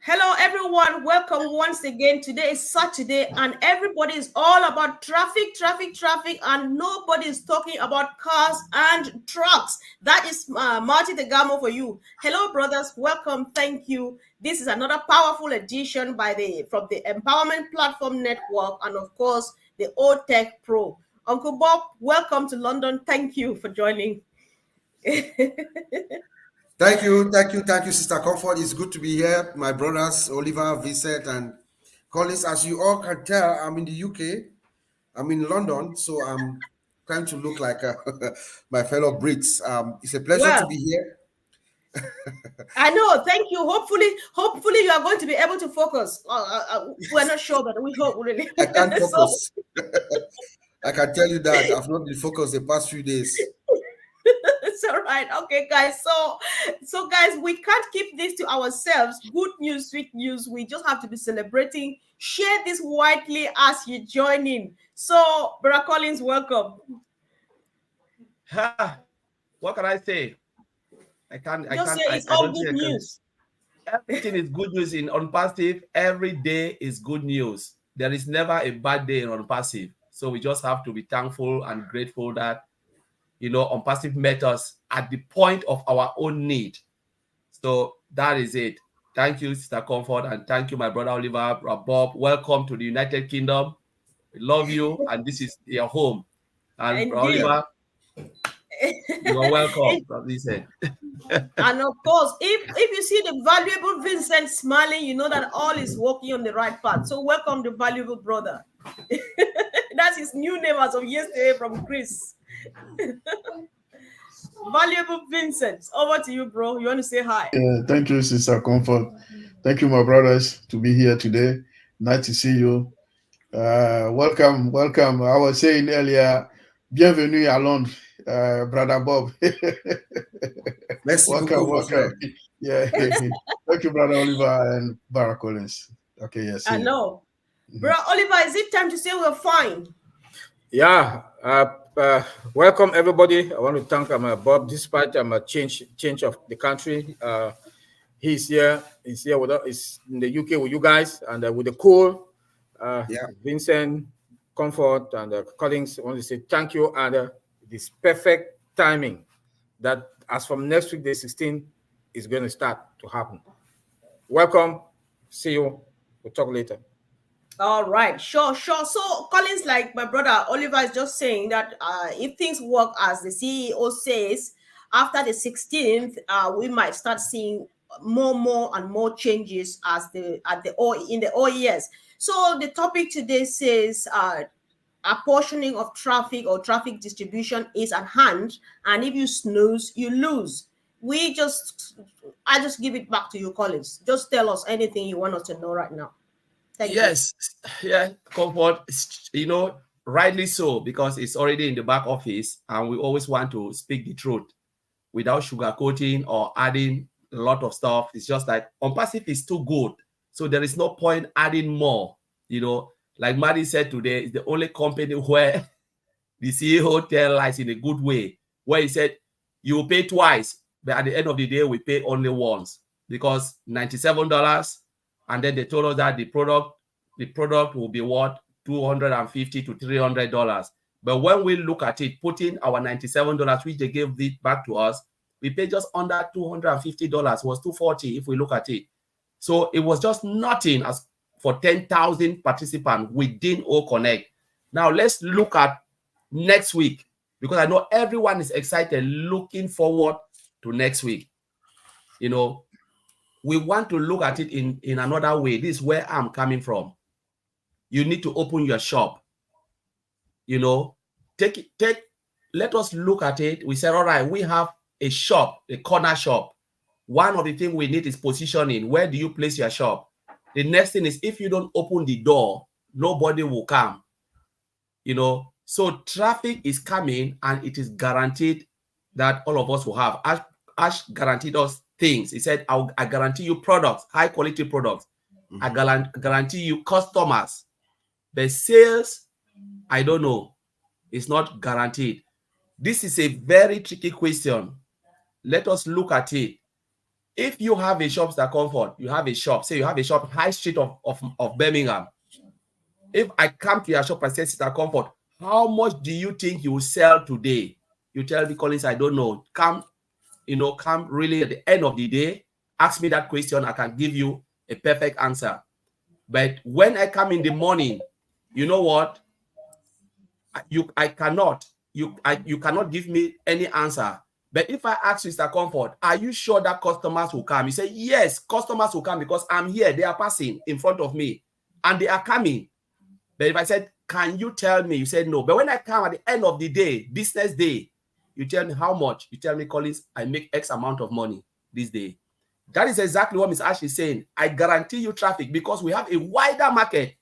Hello, everyone. Welcome once again. Today is Saturday, and everybody is all about traffic, and nobody is talking about cars and trucks. That is Marty the Gamo for you. Hello, brothers. Welcome. Thank you. This is another powerful edition from the Empowerment Platform Network, and of course, the Old Tech Pro. Uncle Bob, welcome to London. Thank you for joining. Thank you, Sister Comfort. It's good to be here. My brothers, Oliver, Vincent, and Collins. As you all can tell, I'm in the UK. I'm in London, so I'm trying to look like my fellow Brits. It's a pleasure to be here. I know. Thank you. Hopefully, you are going to be able to focus. We're not sure, but we hope really. I can't focus. I can tell you that I've not been focused the past few days. It's all right. Okay, guys. So guys, we can't keep this to ourselves. Good news, sweet news. We just have to be celebrating. Share this widely as you join in. So, Brother Collins, welcome. What can I say? I all good news. Everything is good news in Unpassive. Every day is good news. There is never a bad day in Unpassive. So we just have to be thankful and grateful that Unpassive met us at the point of our own need. So that is it. Thank you, Sister Comfort, and thank you, my brother Oliver, Bob. Welcome to the United Kingdom. We love you, and this is your home. And Oliver, you are welcome. And of course, if you see the valuable Vincent smiling, you know that all is working on the right path. So welcome the valuable brother. That's his new name as of yesterday from Chris. Valuable Vincent, over to you, bro. You want to say hi? Yeah, thank you, Sister Comfort. Thank you, my brothers, to be here today. Nice to see you. Welcome. I was saying earlier, bienvenue à Londres, Brother Bob. Welcome. Yeah. Thank you, Brother Oliver and Barra Collins. Okay, yes. I know. Bro, Oliver, is it time to say we're fine? Yeah. Welcome everybody. I want to thank Bob. Despite a change of the country, he's here with us. He's in the UK with you guys, and with the cool Vincent, Comfort, and Collins. I want to say thank you, and this perfect timing that as from next week, the 16th, is going to start to happen. Welcome. See you. We'll talk later. All right, sure. So Collins, like my brother Oliver is just saying that if things work as the CEO says, after the 16th, we might start seeing more and more changes in the OES. So the topic today says apportioning of traffic or traffic distribution is at hand, and if you snooze, you lose. I just give it back to you, Collins. Just tell us anything you want us to know right now. Yes, yeah, Comfort, rightly so, because it's already in the back office, and we always want to speak the truth without sugarcoating or adding a lot of stuff. It's just like Unpassive is too good, so there is no point adding more. Like Maddie said today, it's the only company where the CEO tells lies in a good way, where he said you pay twice, but at the end of the day, we pay only once, because $97. And then they told us that the product will be worth $250 to $300. But when we look at it, putting our $97, which they gave it back to us, we paid just under $250. It was $240 if we look at it. So it was just nothing as for 10,000 participants within O Connect. Now let's look at next week, because I know everyone is excited, looking forward to next week. We want to look at it in another way. This is where I'm coming from. You need to open your shop. Let us look at it. We said, all right, we have a shop, a corner shop. One of the things we need is positioning. Where do you place your shop? The next thing is, if you don't open the door, nobody will come. So traffic is coming, and it is guaranteed that all of us will have. Ash guaranteed us things. He said, I guarantee you products, high quality products. Mm-hmm. I guarantee you customers. The sales, I don't know. It's not guaranteed. This is a very tricky question. Let us look at it. if you have a shop, Mr. Comfort, you have a shop, say you have a shop, High Street of Birmingham. If I come to your shop and say, Mr. Comfort, how much do you think you will sell today? You tell me, Collins, I don't know. Come really at the end of the day, ask me that question. I can give you a perfect answer. But when I come in the morning, you know what? You cannot give me any answer. But if I ask Mr. Comfort, are you sure that customers will come? You say, yes, customers will come because I'm here. They are passing in front of me and they are coming. But if I said, can you tell me? You said no. But when I come at the end of the day, business day, you tell me how much. You tell me, Collins, I make X amount of money this day. That is exactly what Ms. Ash is saying. I guarantee you traffic because we have a wider market.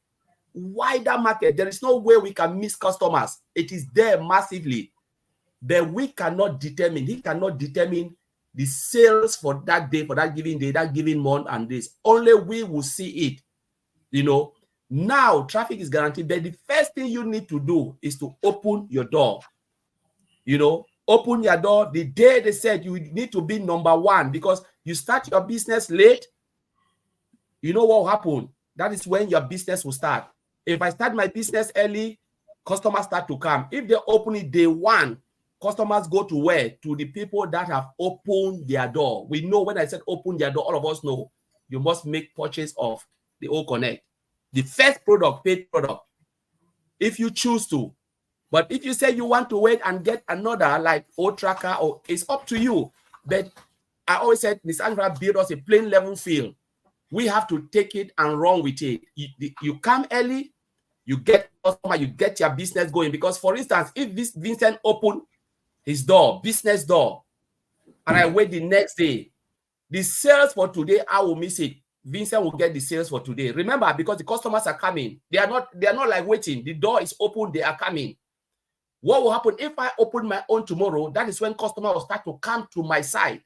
There is no way we can miss customers. It is there massively. But he cannot determine the sales for that day, for that given day, that given month, and this. Only we will see it. Now traffic is guaranteed, but the first thing you need to do is to open your door. Open your door the day they said you need to be number one, because you start your business late. You know what will happen? That is when your business will start. If I start my business early, customers start to come. If they open it day one, customers go to where? To the people that have opened their door. We know when I said open their door, all of us know you must make purchase of the O Connect. The first product, paid product, if you choose to. But if you say you want to wait and get another like O Tracker, or it's up to you. But I always said, Ms. Andra built us a plain level field. We have to take it and run with it. You come early, you get customer, you get your business going. Because for instance, if this Vincent opened his door, business door, and I wait the next day, the sales for today, I will miss it. Vincent will get the sales for today. Remember, because the customers are coming. They are not like waiting. The door is open, they are coming. What will happen if I open my own tomorrow? That is when customers will start to come to my side.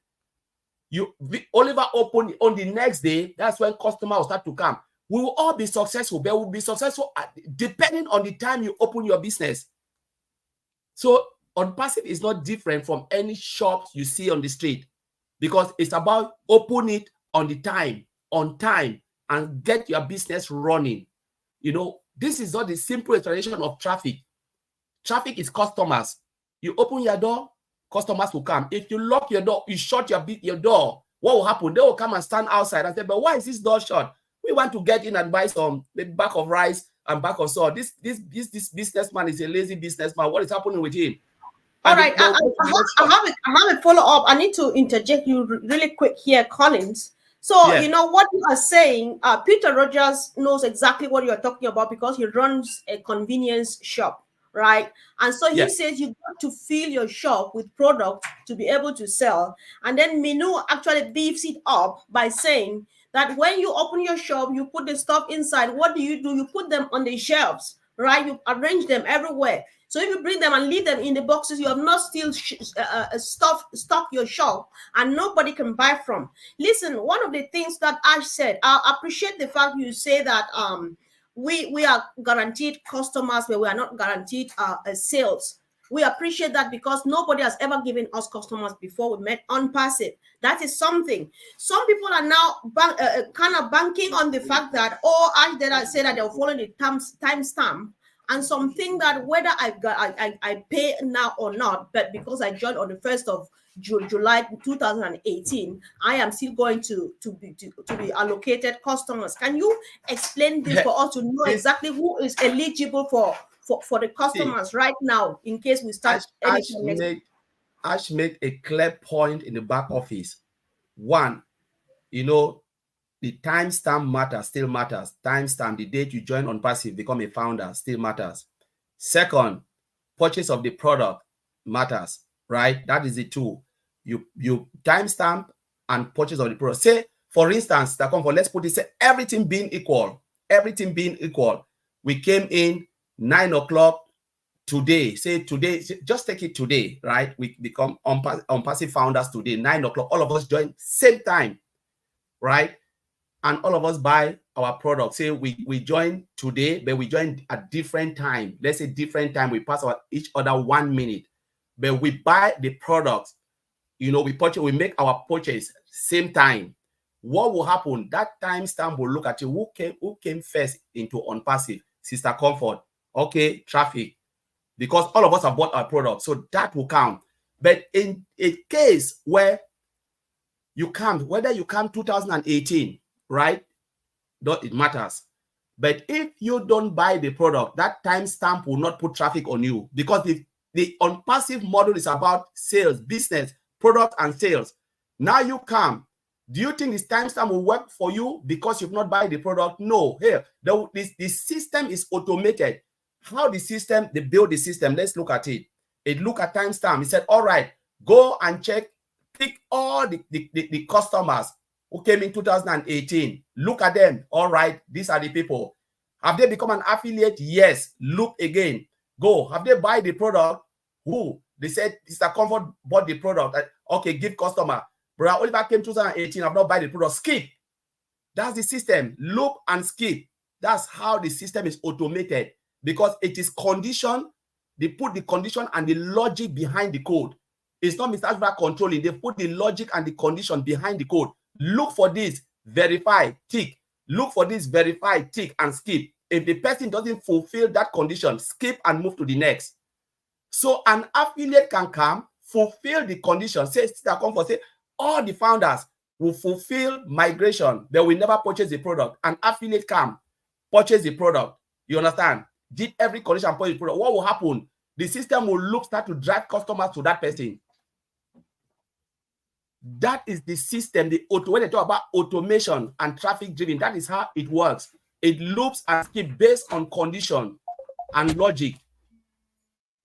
Oliver opened on the next day. That's when customers will start to come. We will all be successful, but we'll be successful depending on the time you open your business. So Unpassive is not different from any shops you see on the street, because it's about open it on time, and get your business running. This is not the simple explanation of traffic. Traffic is customers. You open your door, customers will come. If you lock your door, you shut your door, what will happen? They will come and stand outside and say, but why is this door shut? We want to get in and buy some bag of rice and bag of salt. This businessman is a lazy businessman. What is happening with him? All right, I have a follow-up. I need to interject you really quick here, Collins. So, Yeah. What you are saying, Peter Rogers knows exactly what you're talking about because he runs a convenience shop, right? And so he says you got to fill your shop with product to be able to sell. And then Minu actually beefs it up by saying that when you open your shop, you put the stuff inside. What do? You put them on the shelves, right? You arrange them everywhere. So if you bring them and leave them in the boxes, you have not still stock your shop and nobody can buy from. Listen, one of the things that Ash said, I appreciate the fact you say that we are guaranteed customers, but we are not guaranteed sales. We appreciate that because nobody has ever given us customers before we met Unpassive. That is something. Some people are now kind of banking on the fact that, Ash did I say that they'll follow the timestamp. And something that whether I pay now or not, but because I joined on the 1st of July 2018, I am still going to be allocated customers. Can you explain this for us to know exactly who is eligible for the customers right now in case we start? Ash made a clear point in the back office. One, the timestamp still matters. Timestamp, the date you join Unpassive, become a founder, still matters. Second, purchase of the product matters, right? That is the two. You timestamp and purchase of the product. Say, for instance, let's put it, say everything being equal, we came in 9 o'clock today. Say today, just take it today, right? We become Unpassive founders today, 9 o'clock. All of us join same time, right? And all of us buy our product. Say we join today, but we join at different time. Let's say different time. We pass each other 1 minute, but we buy the product. We make our purchase same time. What will happen? That timestamp will look at you. Who came first into unpassive? Sister Comfort. Okay, traffic. Because all of us have bought our product. So that will count. But in a case where you come, whether you come 2018, right? It matters. But if you don't buy the product, that timestamp will not put traffic on you, because the unpassive model is about sales, business, product, and sales. Now you come. Do you think this timestamp will work for you because you've not buy the product? No. Here, the system is automated. How they build the system? Let's look at it. It look at timestamp. It said, all right, go and pick all the customers who came in 2018. Look at them. All right, these are the people. Have they become an affiliate? Yes. Look again. Go. Have they buy the product? Who? They said, Mr. Comfort bought the product. Okay, give customer. Brother Oliver came 2018. I've not buy the product. Skip. That's the system. Loop and skip. That's how the system is automated, because it is conditioned. They put the condition and the logic behind the code. It's not Mr. Ashbrook controlling. They put the logic and the condition behind the code. Look for this, verify, tick. Look for this, verify, tick, and skip. If the person doesn't fulfill that condition, skip and move to the next. So an affiliate can come, fulfill the condition. Say, Sister Comfort, say, all the founders will fulfill migration. They will never purchase the product. An affiliate come, purchase the product. You understand? Did every condition purchase the product. What will happen? The system will start to drive customers to that person. That is the system. When they talk about automation and traffic driven, that is how it works. It loops and skips based on condition and logic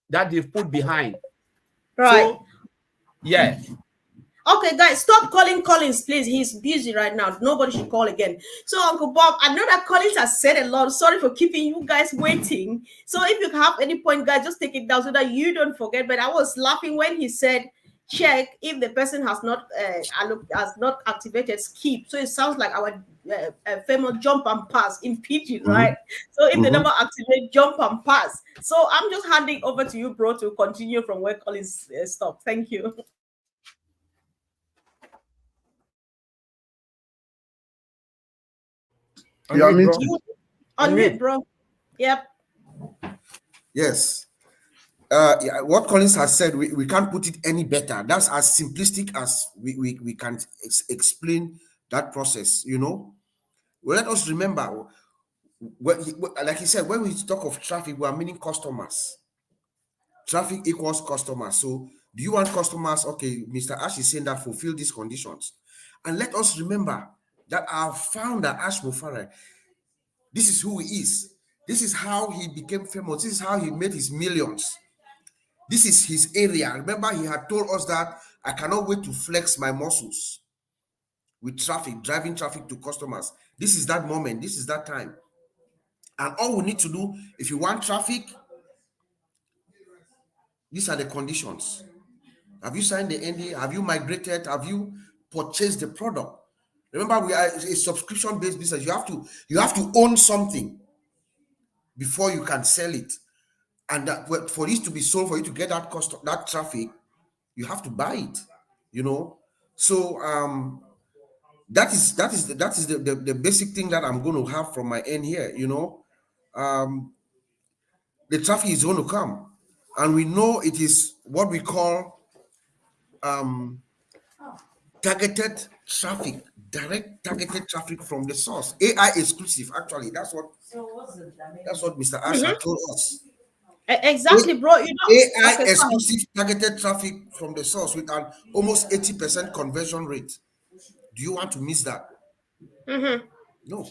that they've put behind. Right. So, yeah. Okay, guys, stop calling Collins, please. He's busy right now. Nobody should call again. So, Uncle Bob, I know that Collins has said a lot. Sorry for keeping you guys waiting. So, if you have any point, guys, just take it down so that you don't forget. But I was laughing when he said, check if the person has not activated skip. So, it sounds like our famous jump and pass in PG, right? So, if they never activate jump and pass. So, I'm just handing over to you, bro, to continue from where Collins stopped. Thank you. Unmute, bro. Yep. Yes. What Collins has said, we can't put it any better. That's as simplistic as we can explain that process, you know. Well, let us remember, like he said, when we talk of traffic, we are meaning customers. Traffic equals customers. So do you want customers? Okay, Mr. Ash is saying that fulfill these conditions. And let us remember that our founder, Ash Mufareh, this is who he is. This is how he became famous. This is how he made his millions. This is his area. Remember, he had told us that I cannot wait to flex my muscles with traffic, driving traffic to customers. This is that moment. This is that time. And all we need to do, if you want traffic, these are the conditions. Have you signed the NDA? Have you migrated? Have you purchased the product? Remember, we are a subscription-based business. You have to own something before you can sell it. And that, for this to be sold, for you to get that traffic, you have to buy it, you know. So that is the basic thing that I'm going to have from my end here, you know. The traffic is going to come, and we know it is what we call targeted traffic, direct targeted traffic from the source. AI exclusive, actually. That's what Mr. Asher told us. Exactly, bro. You know, AI exclusive targeted traffic from the source with an almost 80% conversion rate. Do you want to miss that? No.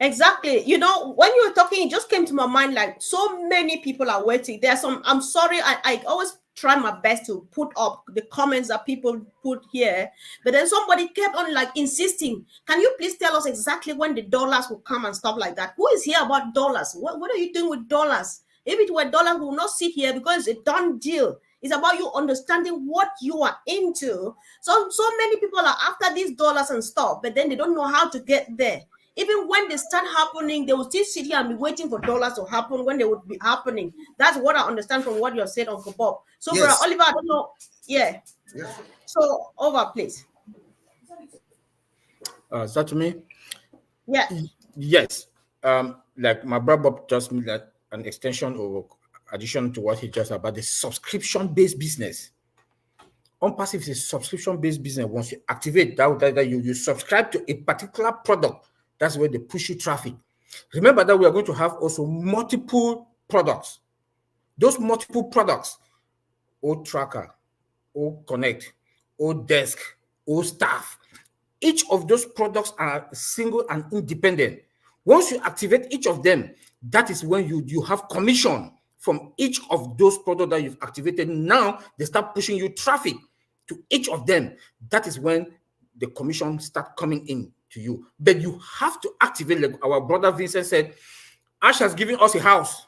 Exactly. You know, when you were talking, it just came to my mind like so many people are waiting. There's some, I'm sorry, I always try my best to put up the comments that people put here, but then somebody kept on like insisting, can you please tell us exactly when the dollars will come and stuff like that? Who is here about dollars? What are you doing with dollars? If it were dollars, we will not sit here because it's a done deal. It's about you understanding what you are into. So many people are after these dollars and stuff, but then they don't know how to get there. Even when they start happening, they will still sit here and be waiting for dollars to happen when they would be happening. That's what I understand from what you said, Uncle Bob. So, yes. Brother Oliver, I don't know. Yeah. So, over, please. Is that to me? Yes. Yes. Like my brother just made that an extension or addition to what he just about the subscription-based business. ONPASSIVE is a subscription-based business. Once you activate that you subscribe to a particular product, that's where they push you traffic. Remember that we are going to have also multiple products. Those multiple products, O tracker, O connect, O desk, O staff. Each of those products are single and independent. Once you activate each of them, that is when you have commission from each of those products that you've activated. Now they start pushing you traffic to each of them. That is when the commission start coming in to you. But you have to activate, like our brother Vincent said, Ash has given us a house.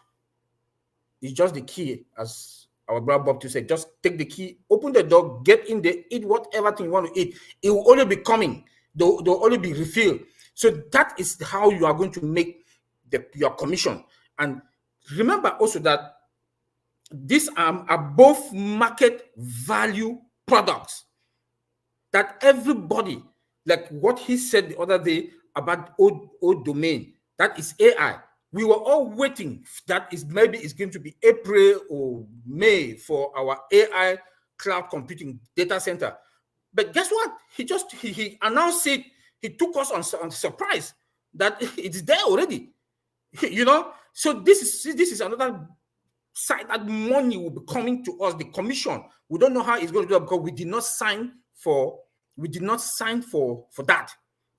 It's just the key, as our brother Bob to say, just take the key, open the door, get in there, eat whatever thing you want to eat. It will only be coming. They'll only be refilled. So that is how you are going to make your commission. And remember also that these are above market value products that everybody, like what he said the other day about old domain, that is AI. We were all waiting that is maybe it's going to be April or May for our AI cloud computing data center. But guess what? He announced it. He took us on surprise that it's there already. You know, so this is another side that money will be coming to us. The commission. We don't know how it's going to do it because we did not sign for that.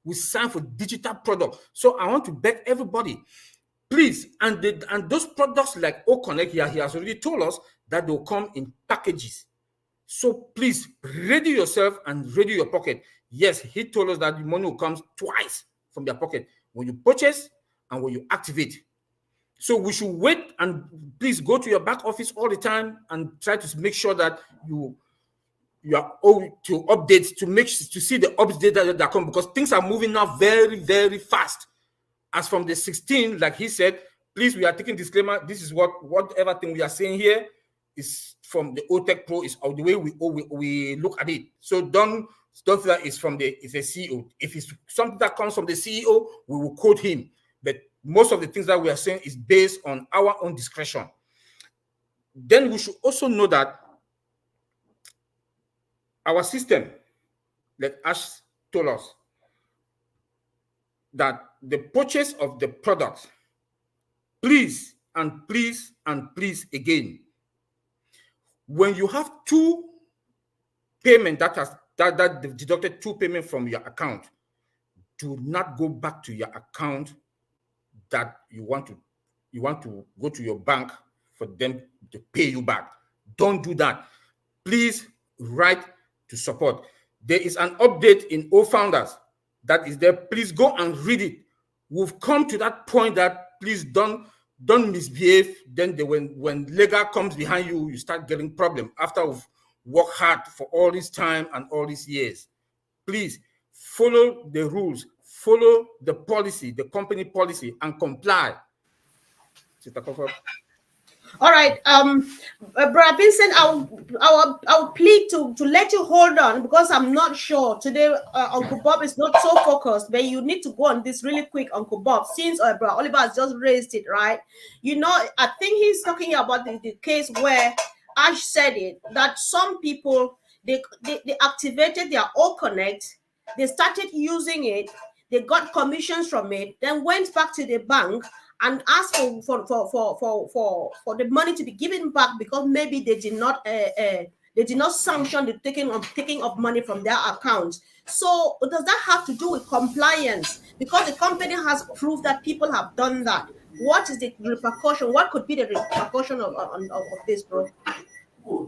We signed for digital product. So I want to beg everybody, please, and those products like OConnect here, he has already told us that they'll come in packages. So please ready yourself and ready your pocket. Yes, he told us that the money will come twice from their pocket when you purchase and when you activate. So we should wait and please go to your back office all the time and try to make sure that you are to update to see the updates that come, because things are moving now very, very fast. As from the 16th, like he said, please, we are taking disclaimer. This is whatever thing we are saying here is from the OTech Pro, is the way we look at it. So don't feel that it's from it's a CEO. If it's something that comes from the CEO, we will quote him. But most of the things that we are saying is based on our own discretion. Then we should also know that our system, like Ash told us, that the purchase of the product, please and please and please again, when you have two payment that deducted two payment from your account, do not go back to your account that you want to go to your bank for them to pay you back. Don't do that. Please write to support. There is an update in O Founders that is there. Please go and read it. We've come to that point that please don't misbehave. Then when legal comes behind you, you start getting problem after we've worked hard for all this time and all these years. Please follow the rules, follow the policy, the company policy, and comply. Sister Comfort. All right, Brother Vincent, I'll plead to let you hold on, because I'm not sure today. Uncle Bob is not so focused, but you need to go on this really quick, Uncle Bob, since Brother Oliver has just raised it, right? You know, I think he's talking about the case where Ash said it, that some people they activated their OConnect, they started using it, they got commissions from it, then went back to the bank and ask for the money to be given back, because maybe they did not sanction the taking of money from their account. So does that have to do with compliance? Because the company has proved that people have done that. What is the repercussion? What could be the repercussion of this, bro?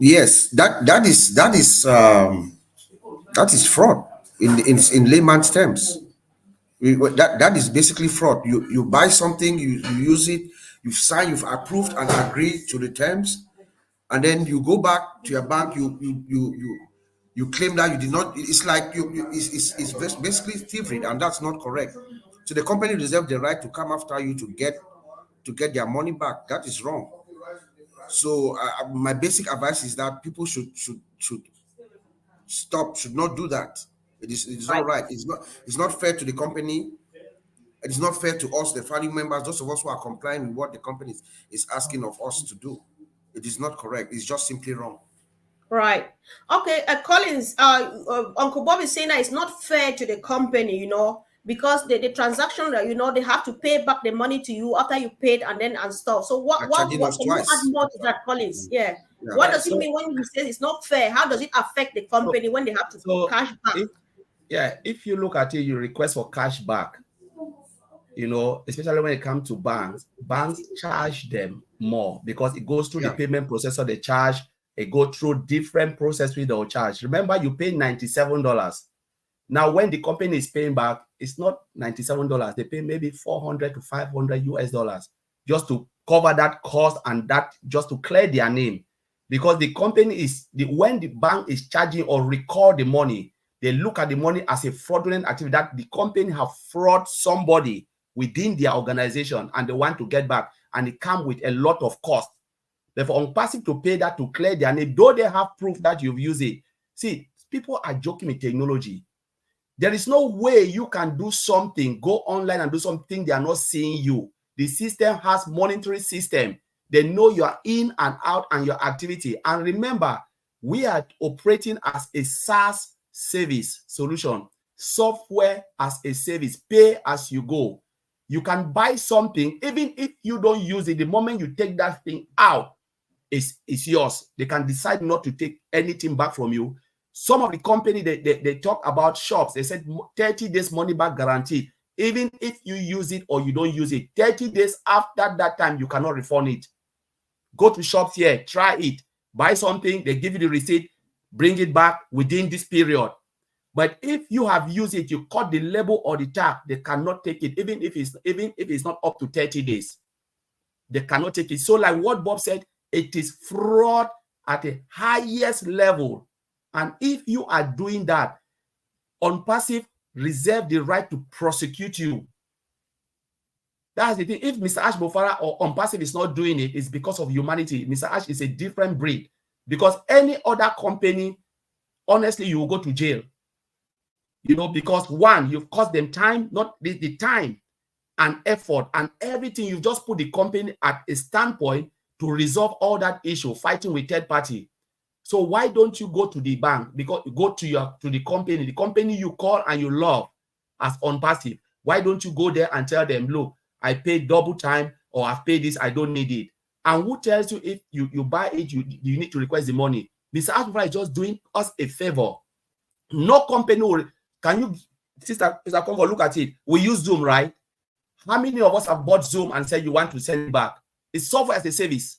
Yes, that is fraud in layman's terms. That is basically fraud. You buy something, you use it, you've signed, you've approved and agreed to the terms, and then you go back to your bank, you claim that you did not. It's like it's basically thievery, and that's not correct. So the company reserves the right to come after you to get their money back. That is wrong. So my basic advice is that people should not do that. It is Right. not right. It's not fair to the company. It is not fair to us, the family members, those of us who are complying with what the company is asking of us to do. It is not correct. It's just simply wrong. Right. Okay, Collins, Uncle Bob is saying that it's not fair to the company, because the transaction that they have to pay back the money to you after you paid and stuff. So They're what charging what us can you add twice. more to that, Collins? Yeah. Yeah. What does it So, mean when he says it's not fair? How does it affect the company when they have to so cash back? if you look at it, you request for cash back, especially when it comes to banks charge them more because it goes through the payment processor, they charge, it go through different processes they'll charge. Remember, you pay $97. Now, when the company is paying back, it's not $97. They pay maybe 400 to 500 US dollars just to cover that cost and that just to clear their name. Because the company when the bank is charging or record the money, they look at the money as a fraudulent activity that the company have fraud somebody within their organization and they want to get back, and it comes with a lot of cost. Therefore, unpassive to pay that to clear their name, though they have proof that you've used it. See, people are joking with technology. There is no way you can do something, go online and do something they are not seeing you. The system has monitoring system. They know you are in and out and your activity. And remember, we are operating as a SaaS service solution, software as a service, pay as you go. You can buy something, even if you don't use it, the moment you take that thing out, it's yours. They can decide not to take anything back from you. Some of the company, they talk about shops. They said 30 days money back guarantee. Even if you use it or you don't use it, 30 days after that time, you cannot refund it. Go to shops here, try it, buy something, they give you the receipt, bring it back within this period. But if you have used it, you cut the label or the tag, they cannot take it, even if it's not up to 30 days. They cannot take it. So like what Bob said, it is fraud at the highest level. And if you are doing that, Unpassive reserve the right to prosecute you. That's the thing. If Mr. Ash Bofara or Unpassive is not doing it, it's because of humanity. Mr. Ash is a different breed. Because any other company, honestly, you will go to jail. Because one, you've cost them time, not the time and effort and everything. You've just put the company at a standpoint to resolve all that issue, fighting with third party. So why don't you go to the bank? Because you go to the company you call and you love as Unpassive. Why don't you go there and tell them, look, I paid double time or I've paid this, I don't need it. And who tells you if you buy it, you need to request the money? Mr. Ashbra is just doing us a favor. No company will, can you, Sister Comfort, look at it. We use Zoom, right? How many of us have bought Zoom and said you want to send it back? It's software as a service.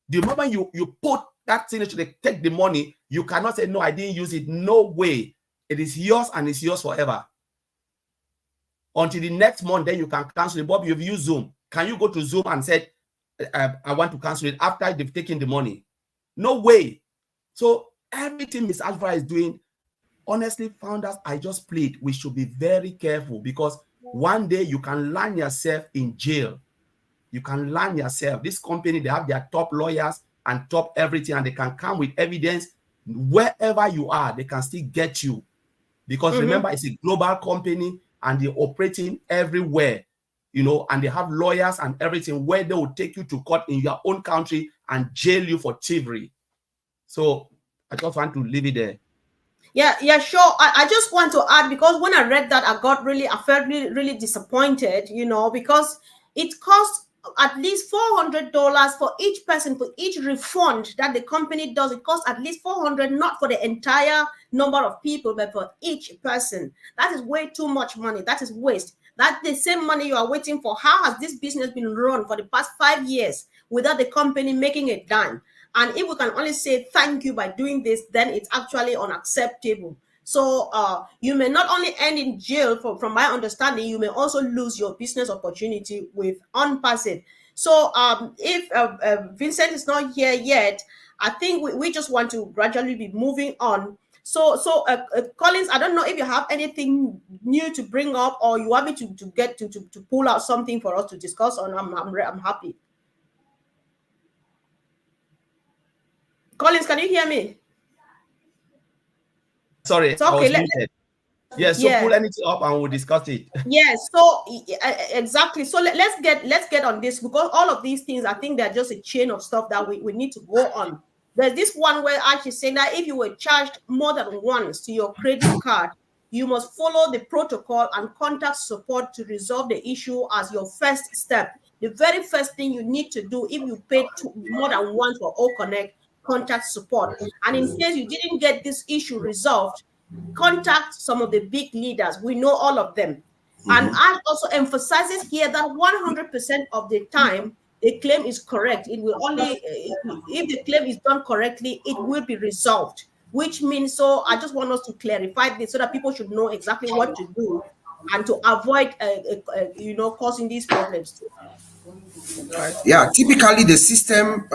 The moment you put that signature, they take the money, you cannot say, no, I didn't use it. No way. It is yours and it's yours forever. Until the next month, then you can cancel it. Bob, you've used Zoom. Can you go to Zoom and say, I want to cancel it after they've taken the money? No way. So everything Ms. Ashfra is doing, honestly, founders, I just plead, we should be very careful because one day you can land yourself in jail. You can land yourself. This company, they have their top lawyers and top everything, and they can come with evidence wherever you are. They can still get you because remember, it's a global company and they're operating everywhere, and they have lawyers and everything where they will take you to court in your own country and jail you for thievery. So I just want to leave it there. Yeah, sure. I just want to add, because when I read that, I felt really, really disappointed, because it costs at least $400 for each person, for each refund that the company does. It costs at least $400, not for the entire number of people, but for each person. That is way too much money. That is waste. That's the same money you are waiting for. How has this business been run for the past 5 years without the company making a dime? And if we can only say thank you by doing this, then it's actually unacceptable. So you may not only end in jail, from my understanding, you may also lose your business opportunity with Unpassive. So if Vincent is not here yet, I think we just want to gradually be moving on. So Collins, I don't know if you have anything new to bring up, or you want me to get to pull out something for us to discuss on. I'm happy. Collins, can you hear me? Sorry, So, okay, I was muted. Yes, so Yes. pull anything up and we'll discuss it. Yes, so exactly. So let's get on this, because all of these things, I think they're just a chain of stuff that we need to go on. There's this one where Ash is saying that if you were charged more than once to your credit card, you must follow the protocol and contact support to resolve the issue as your first step. The very first thing you need to do if you paid more than once for O Connect, contact support. And in case you didn't get this issue resolved, contact some of the big leaders. We know all of them. And Ash also emphasizes here that 100% of the time, the claim is correct. It will only, if the claim is done correctly, it will be resolved, which means, so I just want us to clarify this so that people should know exactly what to do and to avoid, causing these problems. Yeah, typically the system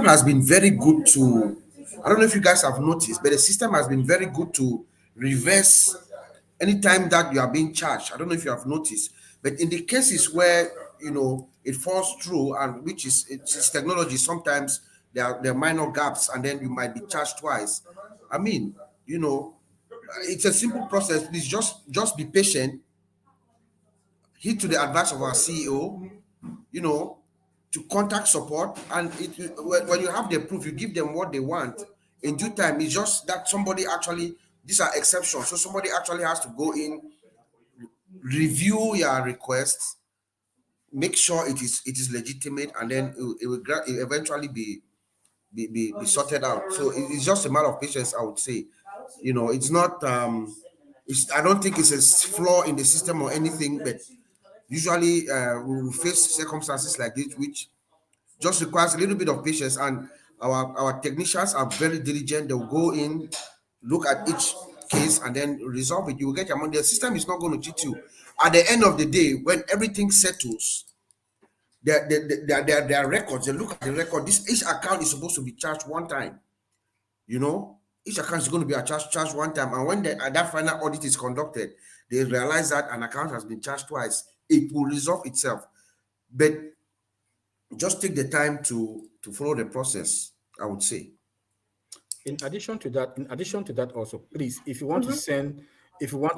has been very good to, I don't know if you guys have noticed, but the system has been very good to reverse anytime that you are being charged. I don't know if you have noticed, but in the cases where it falls through, and which is it's technology, sometimes there are minor gaps and then you might be charged twice. I mean, it's a simple process. Please just be patient, heed to the advice of our CEO, to contact support, and when you have the proof, you give them what they want in due time. It's just that somebody actually, these are exceptions, so somebody actually has to go in, review your requests, make sure it is legitimate, and then it will eventually be sorted out. So it's just a matter of patience, I would say. It's not I don't think it's a flaw in the system or anything, but usually we will face circumstances like this which just requires a little bit of patience, and our technicians are very diligent. They'll go in, look at each case, and then resolve it. You will get your money. The system is not going to cheat you. At the end of the day, when everything settles, their records, they look at the record. Each account is supposed to be charged one time. Each account is going to be charged one time, and when that final audit is conducted, they realize that an account has been charged twice. It will resolve itself. But just take the time to follow the process, I would say. In addition to that also, please, if you want to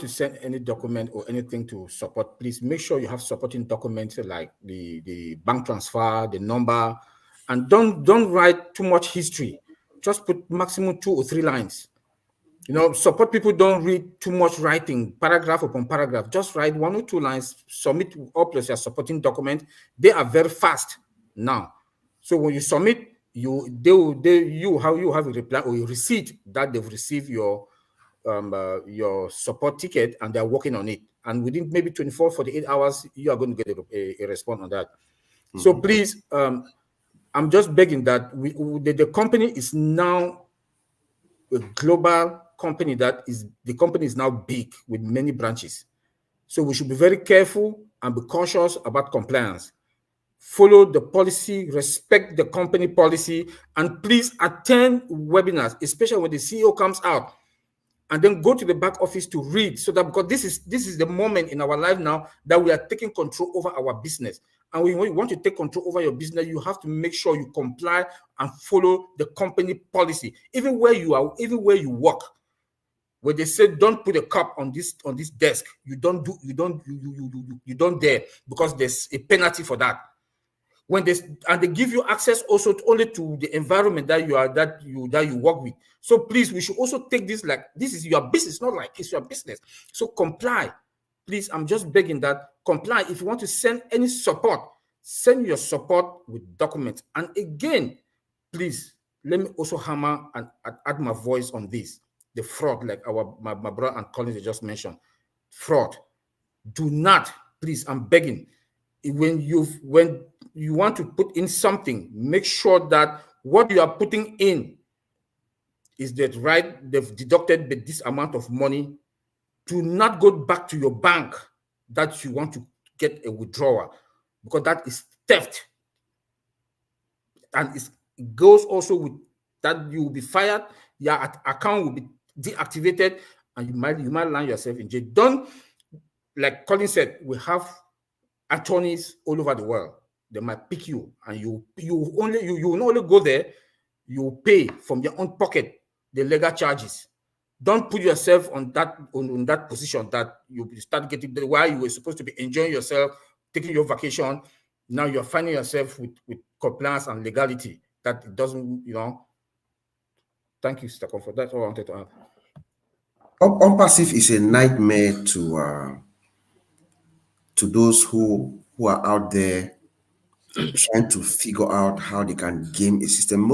send any document or anything to support, please make sure you have supporting documents like the bank transfer, the number, and don't write too much history. Just put maximum 2 or 3 lines. Support people don't read too much writing, paragraph upon paragraph. Just write 1 or 2 lines, submit up plus your supporting document. They are very fast now. So when you submit, you have a reply or a receipt that they've received your support ticket and they're working on it. And within maybe 24, 48 hours, you are going to get a response on that. So please, I'm just begging that the company is now a global company. The company is now big with many branches. So we should be very careful and be cautious about compliance. Follow the policy, respect the company policy, and please attend webinars, especially when the CEO comes out, and then go to the back office to read, so that, because this is the moment in our life now that we are taking control over our business. And when you want to take control over your business, you have to make sure you comply and follow the company policy, even where you are, even where you work. Where they say don't put a cup on this desk, you don't dare, because there's a penalty for that. And they give you access also only to the environment that you work with. So please, we should also take this like this is your business, not like it's your business. So comply, please. I'm just begging that comply. If you want to send any support, send your support with documents. And again, please let me also hammer and add my voice on this: the fraud, like my brother and Collins just mentioned. Fraud. Do not, please. I'm begging. When you want to put in something, make sure that what you are putting in is that right, they've deducted this amount of money. Do not go back to your bank that you want to get a withdrawal, because that is theft. And it goes also with that you will be fired, your account will be deactivated, and you might land yourself in jail. Don't, like Colin said, we have attorneys all over the world. They might pick you, and you will not only go there, you pay from your own pocket the legal charges. Don't put yourself on that position that you start getting while you were supposed to be enjoying yourself, taking your vacation. Now you're finding yourself with compliance and legality that it doesn't, Thank you, Mr. Comfort. That's all I wanted to add. Unpassive is a nightmare to those who are out there trying to figure out how they can game a system.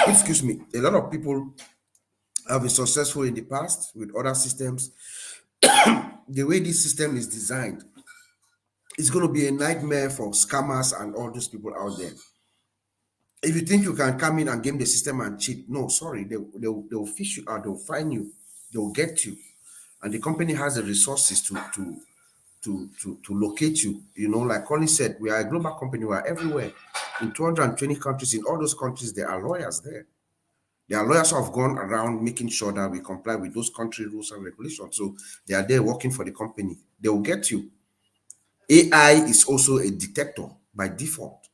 Excuse me. A lot of people have been successful in the past with other systems. The way this system is designed, it's going to be a nightmare for scammers and all those people out there. If you think you can come in and game the system and cheat, no, sorry, they'll fish you out, they'll find you, they'll get you, and the company has the resources to locate you. Like Colin said, we are a global company. We are everywhere in 220 countries. In all those countries, there are lawyers there. There are lawyers who have gone around making sure that we comply with those country rules and regulations. So they are there working for the company. They will get you. AI is also a detector by default.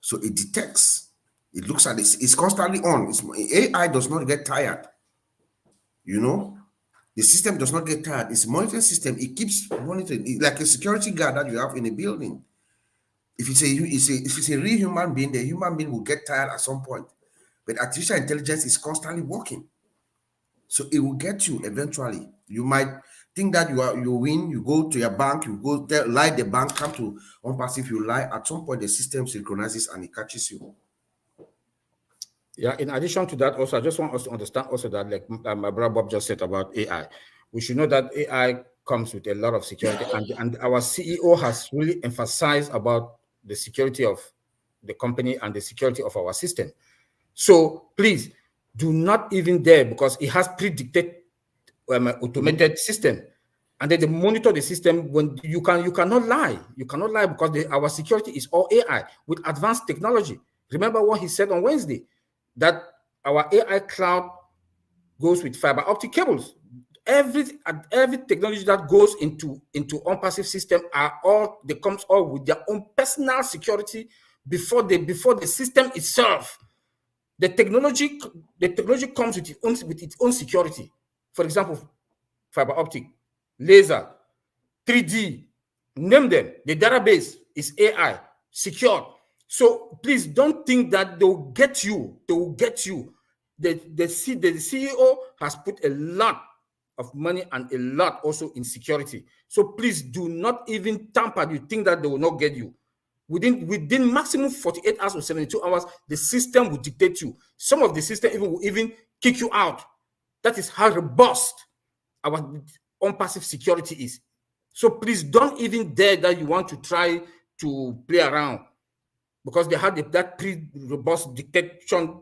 So it detects, it looks at it, it's constantly on. AI does not get tired. The system does not get tired. It's a monitoring system. It keeps monitoring. It's like a security guard that you have in a building. If it's a real human being, the human being will get tired at some point. But artificial intelligence is constantly working. So it will get you eventually. You might think that you win, you go to your bank, you go there, lie the bank, come to Unpassive, you lie. At some point, the system synchronizes and it catches you. Yeah, in addition to that, also, I just want us to understand also that, like my brother Bob just said about AI, we should know that AI comes with a lot of security, and our CEO has really emphasized about the security of the company and the security of our system. So please do not even dare, because it has predicted automated system, and then they monitor the system. When you cannot lie, because our security is all AI with advanced technology. Remember what he said on Wednesday, that our AI cloud goes with fiber optic cables. Every technology that goes into Unpassive system comes all with their own personal security before the system itself. The technology comes with its own security. For example, fiber optic, laser, 3D, name them. The database is AI, secure. So please don't think that they will get you. They will get you. The CEO has put a lot of money and a lot also in security. So please do not even tamper. You think that they will not get you. Within maximum 48 hours or 72 hours, the system will dictate you. Some of the system will even kick you out. That is how robust our Unpassive security is. So please don't even dare that you want to try to play around, because they had that pre-robust detection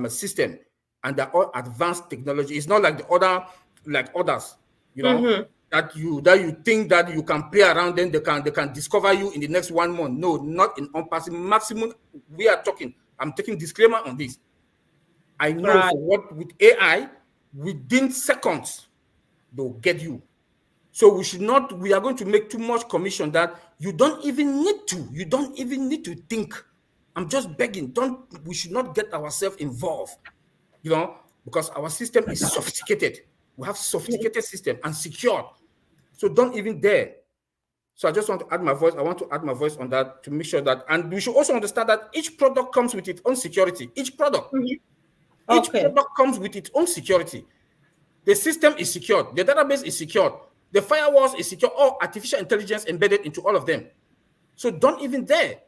system, and they're all advanced technology. It's not like others, that you think that you can play around, then they can discover you in the next 1 month. No, not in Unpassive. Maximum, I'm taking disclaimer on this. I know for what with AI, within seconds, they'll get you. So we are going to make too much commission that you don't even need to think. I'm just begging, we should not get ourselves involved, because our system is sophisticated. We have sophisticated system and secure. So don't even dare. So I just want to add my voice. I want to add my voice on that to make sure that, and we should also understand that each product comes with its own security. Each product comes with its own security. The system is secured. The database is secured. The firewalls is secure. All artificial intelligence embedded into all of them. So don't even dare.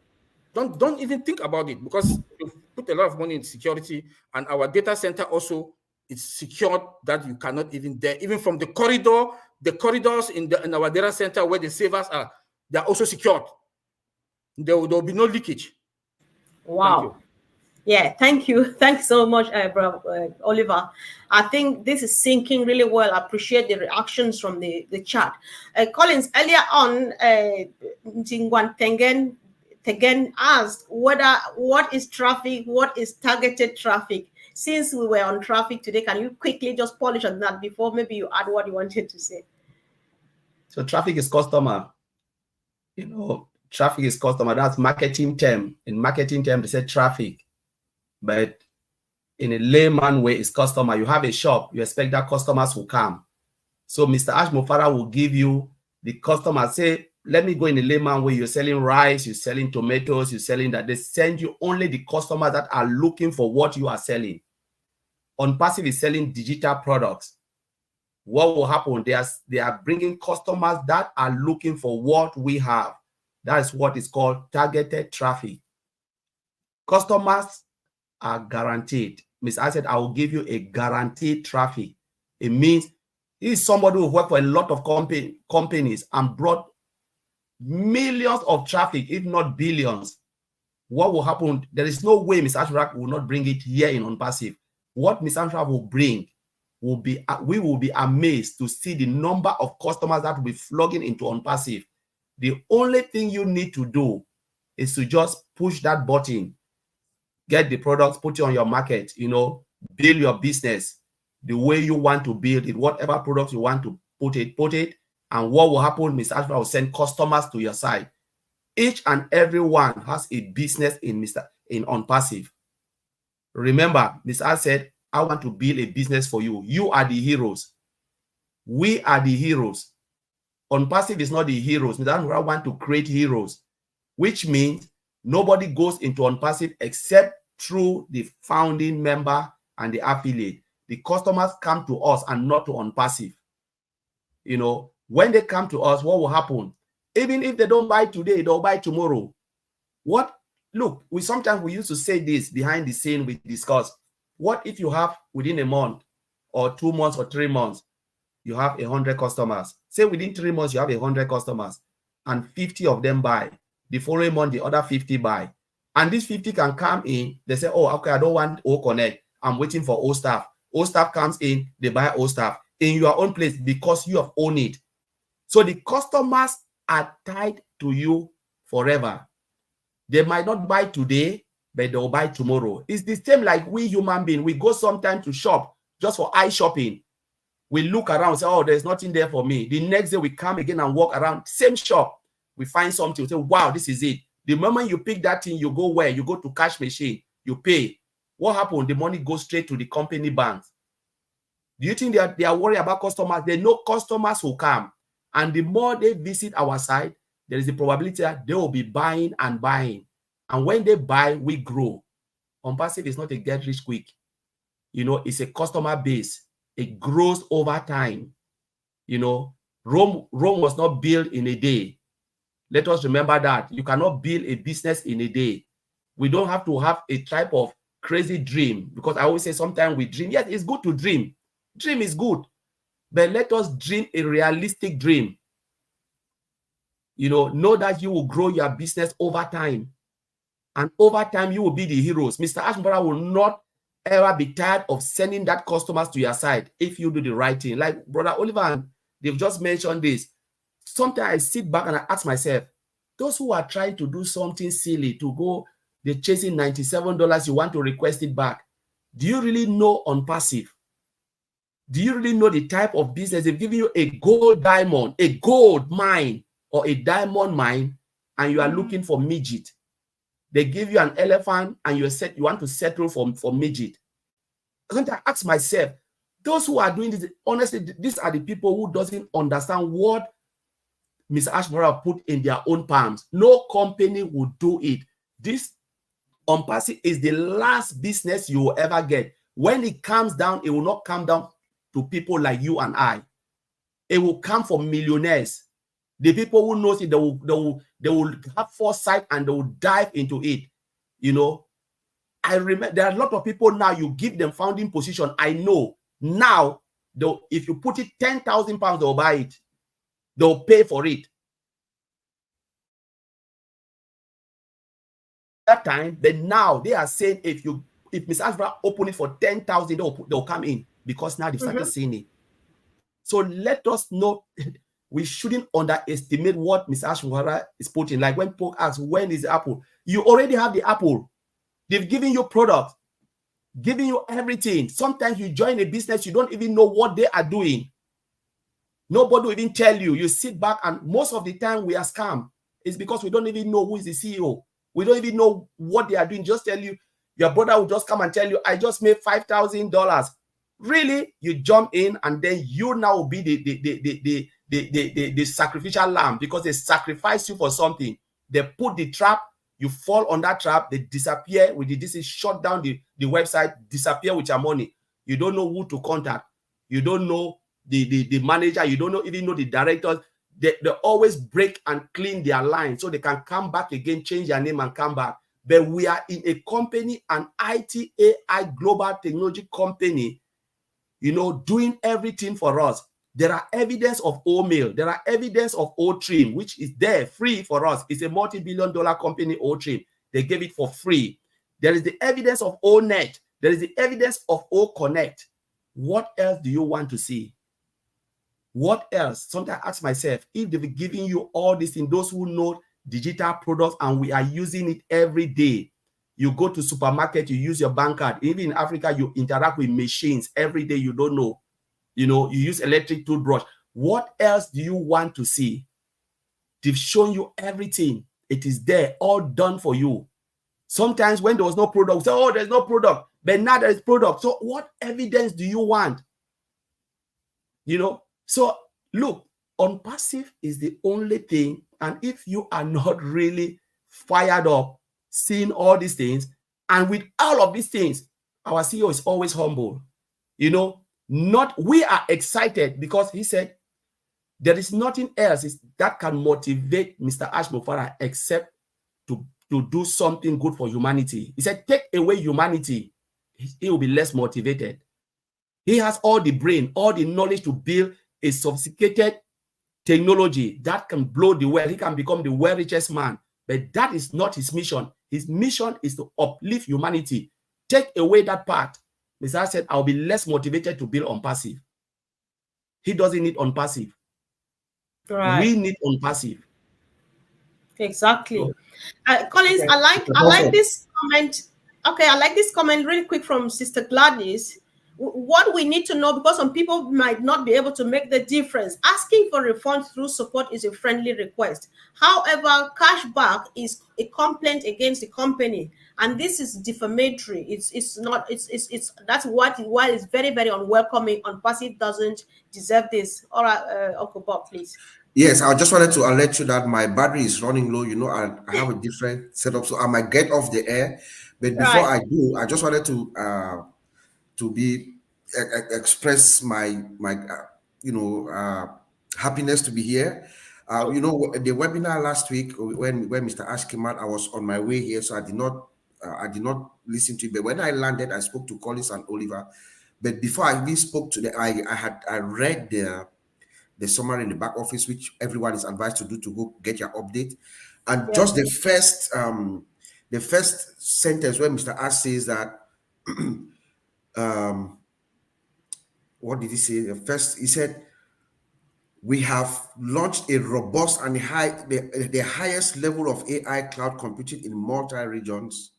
Don't even think about it, because we've put a lot of money in security, and our data center also is secured that you cannot even dare. Even from the corridors in our data center where the servers are, they are also secured. There will be no leakage. Wow. Thank you. Yeah, thank you. Thanks so much, Oliver. I think this is sinking really well. I appreciate the reactions from the chat. Collins, earlier on, Jingwan Tegen asked what is traffic, what is targeted traffic? Since we were on traffic today, can you quickly just polish on that before maybe you add what you wanted to say? So traffic is customer. Traffic is customer. That's marketing term. In marketing term, they say traffic. But in a layman way is customer. You have a shop, you expect that customers will come. So Mr. Ash Mufara will give you the customer. Say, let me go in a layman way. You're selling rice, you're selling tomatoes, you're selling that. They send you only the customers that are looking for what you are selling. Unpassive is selling digital products. What will happen? They are bringing customers that are looking for what we have. That is what is called targeted traffic. Customers are guaranteed. Ms. I said, I will give you a guaranteed traffic. It means he is somebody who worked for a lot of companies and brought millions of traffic, if not billions. What will happen? There is no way Ms. Ashrak will not bring it here in Unpassive. What Ms. Ashrak will bring will be, we will be amazed to see the number of customers that will be flogging into Unpassive. The only thing you need to do is to just push that button, get the products, put it on your market, build your business the way you want to build it, whatever products you want to put it, and what will happen, Ms. Ashra will send customers to your site. Each and every one has a business in Unpassive. Remember, Ms. Ashra said, I want to build a business for you. You are the heroes. We are the heroes. Unpassive is not the heroes. Ms. Ashra want to create heroes, which means nobody goes into Unpassive except through the founding member and the affiliate. The customers come to us and not to Unpassive. When they come to us, what will happen? Even if they don't buy today, they'll buy tomorrow. Look, sometimes we used to say this behind the scene, we discuss. What if you have within a month or 2 months or 3 months, you have 100 customers? Say within 3 months, you have 100 customers and 50 of them buy. The following month, the other 50 buy. And these 50 can come in. They say, oh, okay, I don't want O Connect. I'm waiting for O Staff. O Staff comes in, they buy O Staff in your own place because you have owned it. So the customers are tied to you forever. They might not buy today, but they'll buy tomorrow. It's the same like we human beings. We go sometime to shop just for eye shopping. We look around and say, oh, there's nothing there for me. The next day we come again and walk around, same shop. We find something, we say, wow, this is it. The moment you pick that thing, you go where? You go to cash machine, you pay. What happened? The money goes straight to the company banks. Do you think they are worried about customers? They know customers will come. And the more they visit our site, there is a probability that they will be buying and buying. And when they buy, we grow. Unpassive is not a get rich quick. It's a customer base. It grows over time. Rome was not built in a day. Let us remember that. You cannot build a business in a day. We don't have to have a type of crazy dream, because I always say sometimes we dream. Yes, it's good to dream. Dream is good. But let us dream a realistic dream. Know that you will grow your business over time. And over time, you will be the heroes. Mr. Ashmara will not ever be tired of sending that customers to your side if you do the right thing. Like Brother Oliver, they've just mentioned this. Sometimes I sit back and I ask myself, those who are trying to do something silly to go, they're chasing $97, you want to request it back. Do you really know Unpassive? Do you really know the type of business? They've given you a gold diamond, a gold mine, or a diamond mine, and you are looking for midget. They give you an elephant and you want to settle for midget. Sometimes I ask myself, those who are doing this, honestly, these are the people who doesn't understand what Mr. Ashmara put in their own palms. No company will do it. This Unpassive is the last business you will ever get. When it comes down, it will not come down to people like you and I. It will come from millionaires. The people who knows it, they will have foresight and they will dive into it. I remember there are a lot of people now, you give them founding position. I know now, if you put it 10,000 pounds, they'll buy it. They'll pay for it. That time, but now they are saying if Ms. Ashbra open it for 10,000, they'll come in because now they started seeing it. So let us know. We shouldn't underestimate what Ms. Ashwara is putting. Like when Poke asks, when is the apple? You already have the apple. They've given you products, giving you everything. Sometimes you join a business, you don't even know what they are doing. Nobody will even tell you. You sit back, and most of the time we are scammed. It's because we don't even know who is the CEO. We don't even know what they are doing. Just tell you, Your brother will just come and tell you, I just made $5,000. Really? You jump in, and then you now will be the sacrificial lamb, because they sacrifice you for something. They put the trap, you fall on that trap, they disappear with the DC, shut down the website, disappear with your money. You don't know who to contact. You don't know the manager. You don't even know the directors. They always break and clean their line so they can come back again, change their name and come back. But we are in a company, an IT AI global technology company, doing everything for us. There are evidence of O-Mail. There are evidence of O-Trim, which is there free for us. It's a multi-billion-dollar company, O-Trim. They gave it for free. There is the evidence of O-Net. There is the evidence of O-Connect. What else do you want to see? What else? Sometimes I ask myself, if they've given you all this in those who know digital products and we are using it every day. You go to supermarket, you use your bank card. Even in Africa, you interact with machines every day. You don't know. You use electric toothbrush. What else do you want to see? They've shown you everything. It is there, all done for you. Sometimes when there was no product, we say, oh, there's no product. But now there is product. So what evidence do you want? So look, unpassive is the only thing. And if you are not really fired up, seeing all these things, and with all of these things, our CEO is always humble. We are excited because he said there is nothing else that can motivate Mr. Ashmo Farah except to do something good for humanity. He said, take away humanity, he will be less motivated. He has all the brain, all the knowledge to build a sophisticated technology that can blow the world. He can become the world richest man. But that is not his mission. His mission is to uplift humanity. Take away that part. Mr. said, I'll be less motivated to build unpassive. He doesn't need unpassive. Right. We need unpassive. Exactly. Collins, okay. I like this comment. Okay, I like this comment really quick from Sister Gladys. What we need to know, because some people might not be able to make the difference. Asking for refund through support is a friendly request. However, cashback is a complaint against the company, and this is defamatory. It's that's why it's very, very unwelcoming. Unpassive doesn't deserve this. All right, Uncle Bob, please. Yes, I just wanted to alert you that my battery is running low. I have a different setup, so I might get off the air. But before I do, I just wanted to express my happiness to be here. The webinar last week when Mr. Ash came out, I was on my way here, so I did not listen to it. But when I landed, I spoke to Collins and Oliver. But before I even spoke to them, I read the summary in the back office, which everyone is advised to do to go get your update. And just the first sentence where Mr. Ash says that, what did he say? First, he said, we have launched a robust and the highest level of AI cloud computing in multi-regions,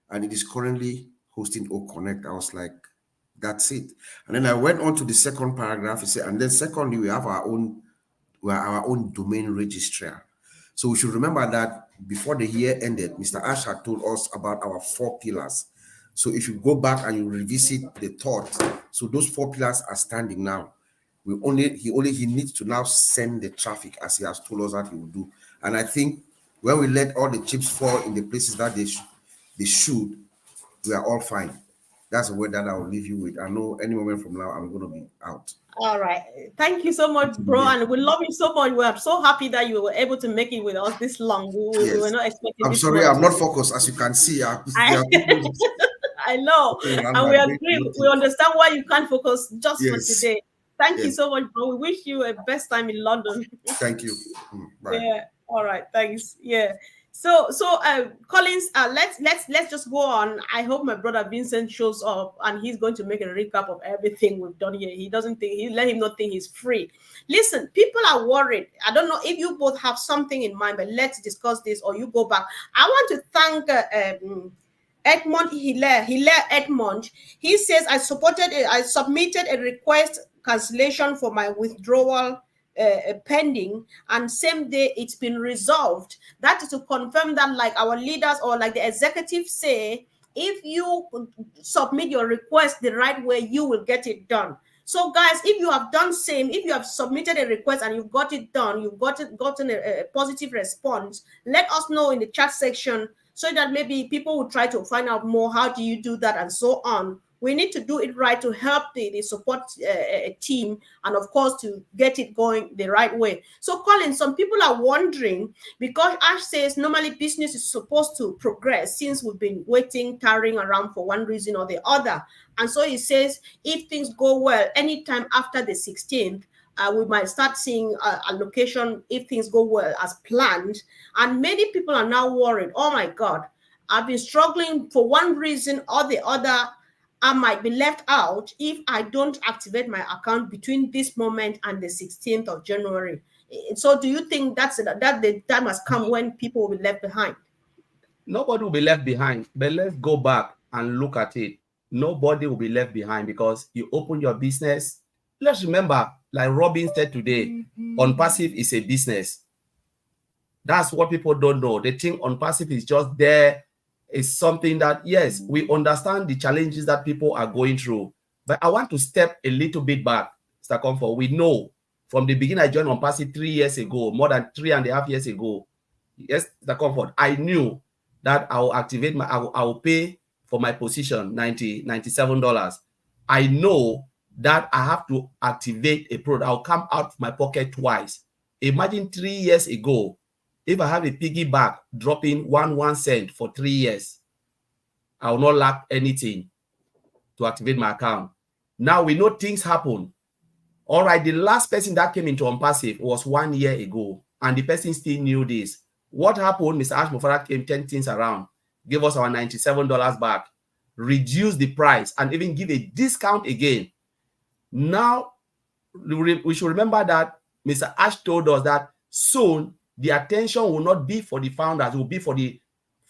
and it is currently hosting O-Connect. I was like, that's it. And then I went on to the second paragraph. He said, and then secondly, we have our own domain registrar. So we should remember that before the year ended, Mr. Ash had told us about our 4 pillars. So if you go back and you revisit the thought, so those 4 pillars are standing now. He needs to now send the traffic as he has told us that he will do. And I think when we let all the chips fall in the places that they should, we are all fine. That's the word that I will leave you with. I know any moment from now I'm going to be out. All right. Thank you so much, bro. And we love you so much. We are so happy that you were able to make it with us this long. We were not expecting I'm this sorry, much. I'm not focused, as you can see. I know. And we agree. We understand why you can't focus just for today. Thank you so much, bro. We wish you a best time in London. Thank you. Bye. Yeah. All right. Thanks. Yeah. So Collins, let's just go on. I hope my brother Vincent shows up and he's going to make a recap of everything we've done here. Let him not think he's free. Listen, people are worried. I don't know if you both have something in mind, but let's discuss this, or you go back. I want to thank Edmond Hilaire Edmond. He says, I submitted a request cancellation for my withdrawal pending, and same day it's been resolved. That is to confirm that, like our leaders or like the executive say, If you submit your request the right way, you will get it done. So guys, if you have done same, if you have submitted a request and you've got it done, you've gotten a positive response, let us know in the chat section so that maybe people will try to find out more. How do you do that, and so on. We need to do it right to help the support team, and of course to get it going the right way. So Colin, some people are wondering, because Ash says normally business is supposed to progress since we've been waiting, carrying around for one reason or the other. And so he says if things go well, anytime after the 16th, we might start seeing allocation if things go well as planned. And many people are now worried, oh my God, I've been struggling for one reason or the other. I might be left out if I don't activate my account between this moment and the 16th of January. So do you think that the time has come when people will be left behind? Nobody will be left behind. But let's go back and look at it. Nobody will be left behind because you open your business. Let's remember, like Robin said today, ONPASSIVE is a business. That's what people don't know. They think ONPASSIVE is just there. It's something that, yes, we understand the challenges that people are going through. But I want to step a little bit back, Mr. Comfort. We know from the beginning, I joined ONPASSIVE 3 years ago, more than 3.5 years ago. Yes, Mr. Comfort, I knew that I will activate my, I will pay for my position $97. I know that I have to activate a product. I'll come out of my pocket twice. Imagine 3 years ago, if I have a piggyback dropping 1 cent for 3 years, I will not lack anything to activate my account. Now we know things happen. All right, the last person that came into ONPASSIVE was 1 year ago, and the person still knew this. What happened? Mr. Ash Mufara came, 10 things around, gave us our $97 back, reduce the price, and even give a discount again. Now, we should remember that Mr. Ash told us that soon the attention will not be for the founders, it will be for the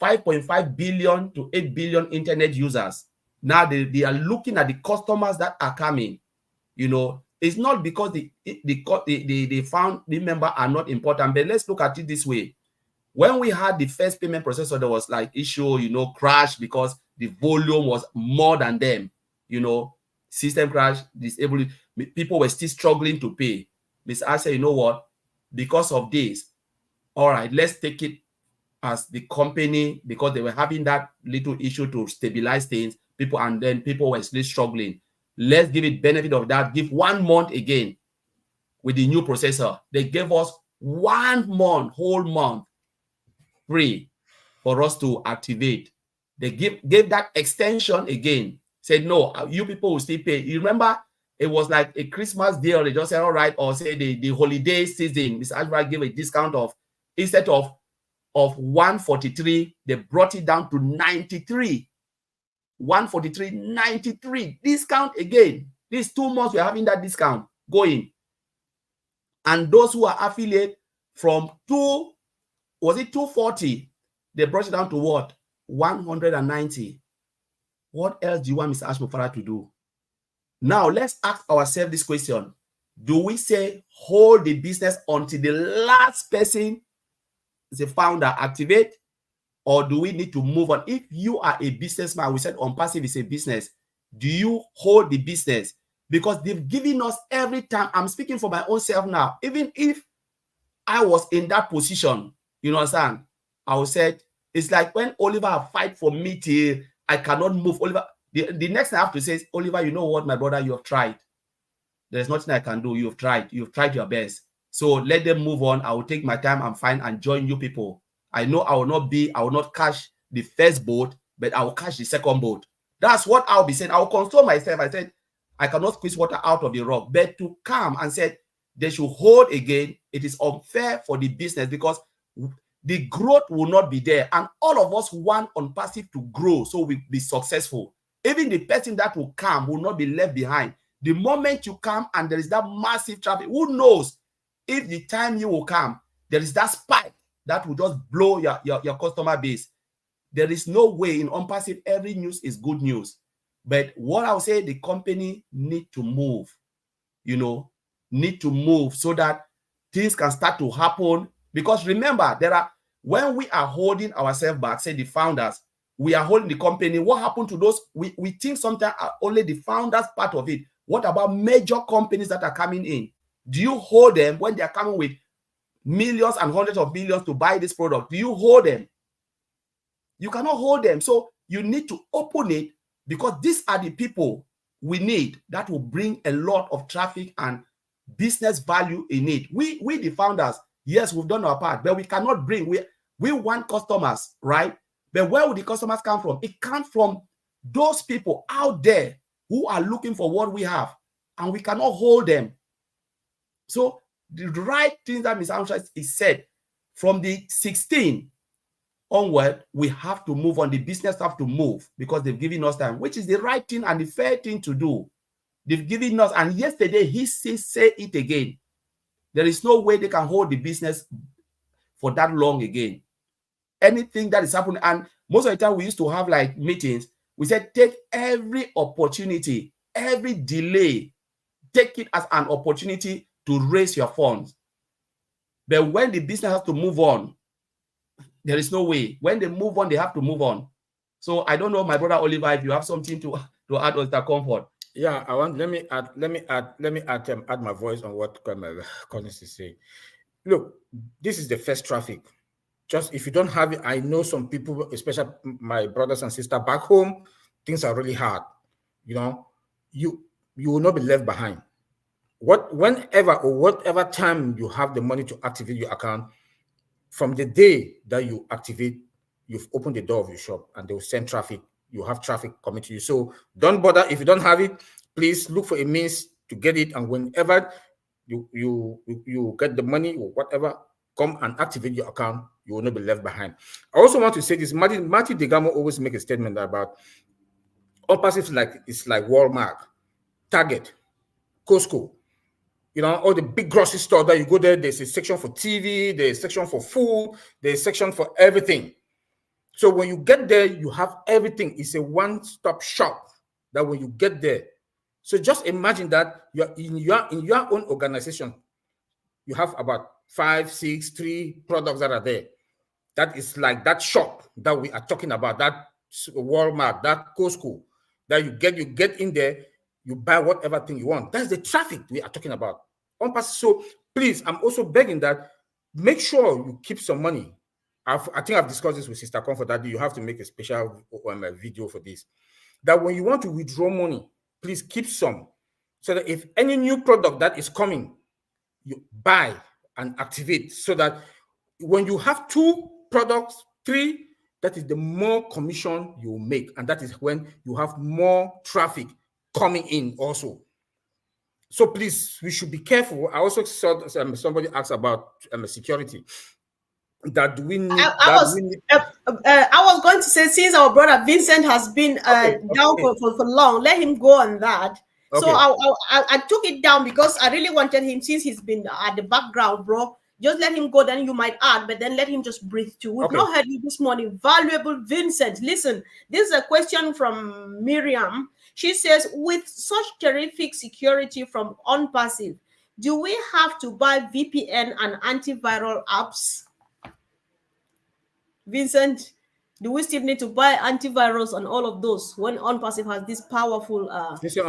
5.5 billion to 8 billion internet users. Now they are looking at the customers that are coming. You know, it's not because the found the member are not important, but let's look at it this way. When we had the first payment processor, there was like issue, you know, crash because the volume was more than them. You know, system crash, disabled. People were still struggling to pay. Mr. Ash said, you know what? Because of this, all right, let's take it as the company, because they were having that little issue to stabilize things, people, and then people were still struggling. Let's give it benefit of that. Give 1 month again with the new processor. They gave us 1 month, whole month free for us to activate. They gave that extension again. Said, no, you people will still pay. You remember, it was like a Christmas deal. They just said, all right, or say the holiday season. Mr. Ashbra gave a discount of, instead of 143, they brought it down to 93. 143, 93. Discount again. These 2 months, we're having that discount going. And those who are affiliate from 240, they brought it down to what? 190. What else do you want Mr. Ash Mufara to do? Now, let's ask ourselves this question. Do we say hold the business until the last person, the founder, activate? Or do we need to move on? If you are a businessman, we said ONPASSIVE is a business. Do you hold the business? Because they've given us every time. I'm speaking for my own self now. Even if I was in that position, you understand? I would say, it's like when Oliver fight for me till I cannot move. Oliver, the next thing I have to say is, Oliver, you know what, my brother, you have tried. There's nothing I can do. You've tried. You've tried your best. So let them move on. I will take my time. I'm fine and join you people. I know I will not catch the first boat, but I will catch the second boat. That's what I'll be saying. I will console myself. I said, I cannot squeeze water out of the rock, but to come and say they should hold again, it is unfair for the business because the growth will not be there. And all of us want ONPASSIVE to grow so we be successful. Even the person that will come will not be left behind. The moment you come and there is that massive traffic, who knows if the time you will come, there is that spike that will just blow your customer base. There is no way in ONPASSIVE every news is good news. But what I'll say, the company need to move, need to move so that things can start to happen. Because remember, when we are holding ourselves back, say the founders, we are holding the company. What happened to those? We think sometimes only the founders part of it. What about major companies that are coming in? Do you hold them when they are coming with millions and hundreds of millions to buy this product? Do you hold them? You cannot hold them. So you need to open it, because these are the people we need that will bring a lot of traffic and business value in it. We the founders, yes, we've done our part, but we cannot bring, we want customers, right? But where will the customers come from? It comes from those people out there who are looking for what we have, and we cannot hold them. So the right thing that Ms. Armstrong is said, from the 16 onward, we have to move on. The business have to move, because they've given us time, which is the right thing and the fair thing to do. They've given us, and yesterday he say it again. There is no way they can hold the business for that long again. Anything that is happening, and most of the time we used to have like meetings, we said take every opportunity, every delay, take it as an opportunity to raise your funds. But when the business has to move on, there is no way. When they move on, they have to move on. So I don't know, my brother Oliver, if you have something to add on that comfort. Yeah, let me add my voice on what Collins is saying. Look, this is the first traffic. Just if you don't have it, I know some people, especially my brothers and sisters back home, things are really hard. You know, you will not be left behind. Whenever or whatever time you have the money to activate your account, from the day that you activate, you've opened the door of your shop, and they will send traffic. You have traffic coming to you. So don't bother. If you don't have it, please look for a means to get it. And whenever you get the money or whatever, come and activate your account. You will not be left behind. I also want to say this. Matthew Degamo always make a statement about ONPASSIVE it's like Walmart, Target, Costco. You know, all the big grocery store that you go there, there's a section for TV, there's a section for food, there's a section for everything. So when you get there, you have everything. It's a one-stop shop that when you get there. So just imagine that you're in your own organization, you have about 5, 6, 3 products that are there. That is like that shop that we are talking about, that Walmart, that Costco, that you get in there, you buy whatever thing you want. That's the traffic we are talking about. So please, I'm also begging that make sure you keep some money. I think I've discussed this with Sister Comfort that you have to make a special video for this. That when you want to withdraw money, please keep some, so that if any new product that is coming, you buy and activate, so that when you have 2 products, 3, that is the more commission you will make, and that is when you have more traffic coming in also. So please, we should be careful. I also saw somebody asked about security. That do we need? I was going to say, since our brother Vincent has been down for long, let him go on that. Okay. So I took it down because I really wanted him, since he's been at the background, bro. Just let him go, then you might add, but then let him just breathe too. We've not heard you this morning. Valuable Vincent. Listen, this is a question from Miriam. She says, with such terrific security from ONPASSIVE, do we have to buy VPN and antiviral apps? Vincent, do we still need to buy antivirals and all of those when ONPASSIVE has this powerful Vincent,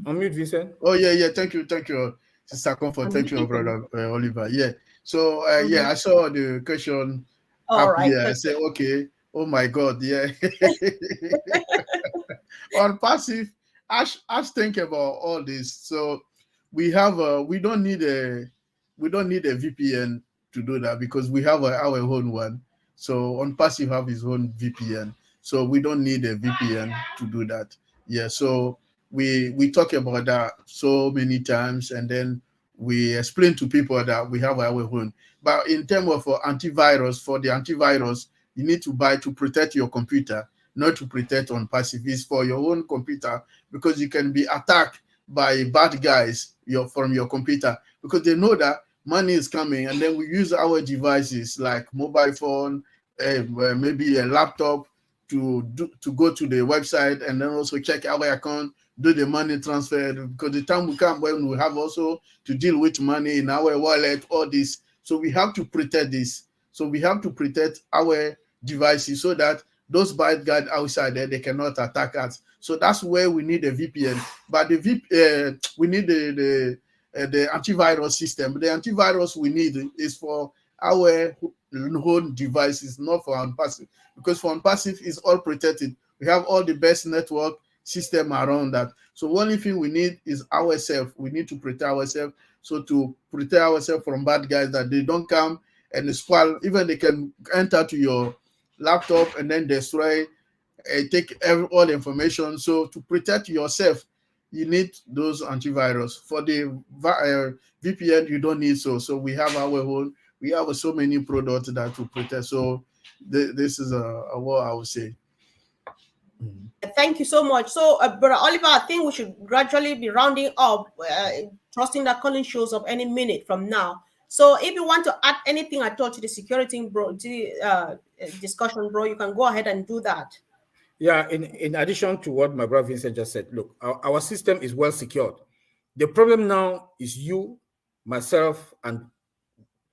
unmute Vincent. Oh yeah, thank you, Sister Comfort. Thank you, brother Oliver. Yeah. So yeah, I saw the question up here. I said, okay, oh my God, yeah. ONPASSIVE, Ash think about all this. So we have we don't need a VPN to do that, because we have our own one. So ONPASSIVE have his own VPN. So we don't need a VPN to do that. Yeah. So we talk about that so many times, and then we explain to people that we have our own. But in terms of antivirus, for the antivirus, you need to buy to protect your computer, not to protect ONPASSIVE. It's for your own computer, because you can be attacked by bad guys from your computer, because they know that money is coming, and then we use our devices like mobile phone, maybe a laptop to go to the website, and then also check our account, do the money transfer, because the time will come when we have also to deal with money in our wallet, all this. So we have to protect this. So we have to protect our devices, so that those bad guys outside there, they cannot attack us. So that's where we need a VPN. But we need the antivirus system. The antivirus we need is for our own devices, not for unpassive, because for unpassive is all protected. We have all the best network system around that. So only thing we need is ourselves. We need to protect ourselves. So to protect ourselves from bad guys, that they don't come and spoil. Even they can enter to your laptop and then destroy, take all the information. So to protect yourself, you need those antivirus. For the VPN, you don't need so. So we have our own. We have so many products that to protect. So this is what I would say. Thank you so much. So, Brother Oliver, I think we should gradually be rounding up, trusting that Colin shows up any minute from now. So, if you want to add anything at all to the security discussion, bro, you can go ahead and do that. Yeah, in addition to what my brother Vincent just said, look, our system is well secured. The problem now is you, myself, and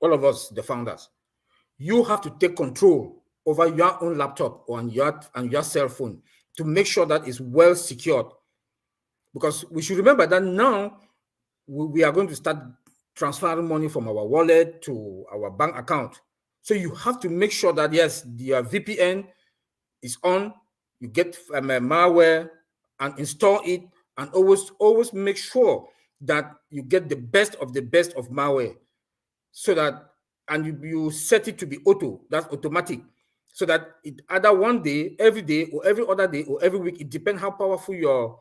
all of us, the founders. You have to take control over your own laptop or your cell phone to make sure that it's well secured. Because we should remember that now we are going to start transferring money from our wallet to our bank account. So you have to make sure that, yes, your VPN is on, you get malware and install it, and always make sure that you get the best of malware, so that, and you set it to be auto, that's automatic, so that it either one day, every day, or every other day, or every week, it depends how powerful your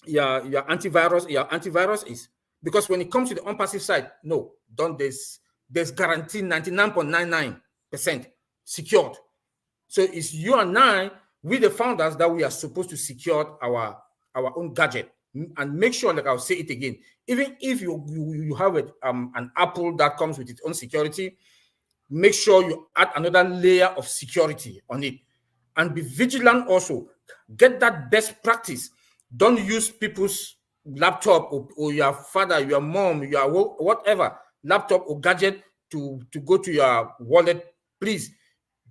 antivirus is. Because when it comes to the unpassive side, no, there's guaranteed 99.99% secured. So it's you and I, we the founders, that we are supposed to secure our own gadget and make sure, like I'll say it again, even if you have an Apple that comes with its own security, make sure you add another layer of security on it, and be vigilant also. Get that best practice. Don't use people's laptop or your father, your mom, your whatever laptop or gadget to go to your wallet. Please,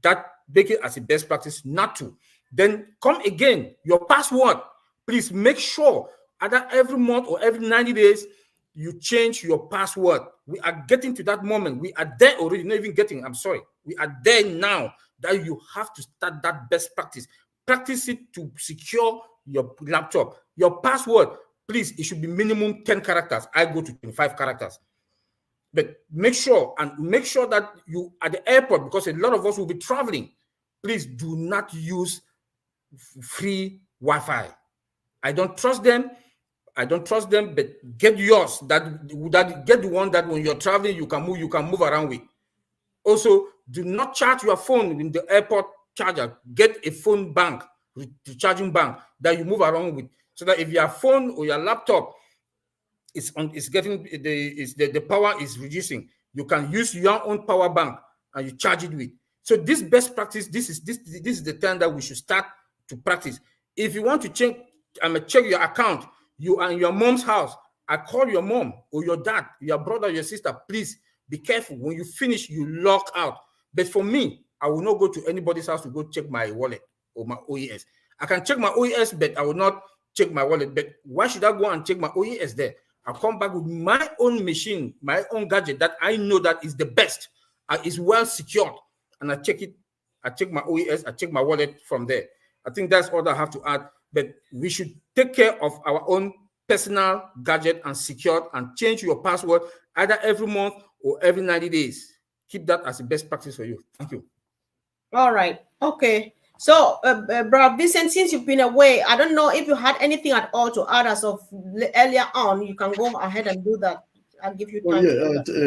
that make it as a best practice not to. Then come again, your password. Please make sure either every month or every 90 days, you change your password. We are getting to that moment. We are there already, not even getting, I'm sorry. We are there now that you have to start that best practice. Practice it to secure your laptop. Your password, please, it should be minimum 10 characters. I go to 25 characters. But make sure that you, at the airport, because a lot of us will be traveling, please do not use free Wi-Fi. I don't trust them, but get yours. That get the one that when you're traveling, you can move around with. Also, do not charge your phone in the airport charger. Get a phone bank, recharging bank that you move around with, so that if your phone or your laptop is getting the power is reducing, you can use your own power bank and you charge it with. So this best practice, this is the time that we should start to practice. If you want to check your account, you are in your mom's house, I call your mom or your dad, your brother, your sister, please be careful. When you finish, you log out. But for me, I will not go to anybody's house to go check my wallet or my OES. I can check my OES, but I will not check my wallet. But why should I go and check my OES there? I'll come back with my own machine, my own gadget that I know that is the best, is well secured, and I check it. I check my OES, I check my wallet from there. I think that's all I have to add. But we should take care of our own personal gadget and secure, and change your password either every month or every 90 days. Keep that as the best practice for you. Thank you. All right. Okay. So, Bro Vincent, since you've been away, I don't know if you had anything at all to add as of earlier on. You can go ahead and do that. I'll give you time.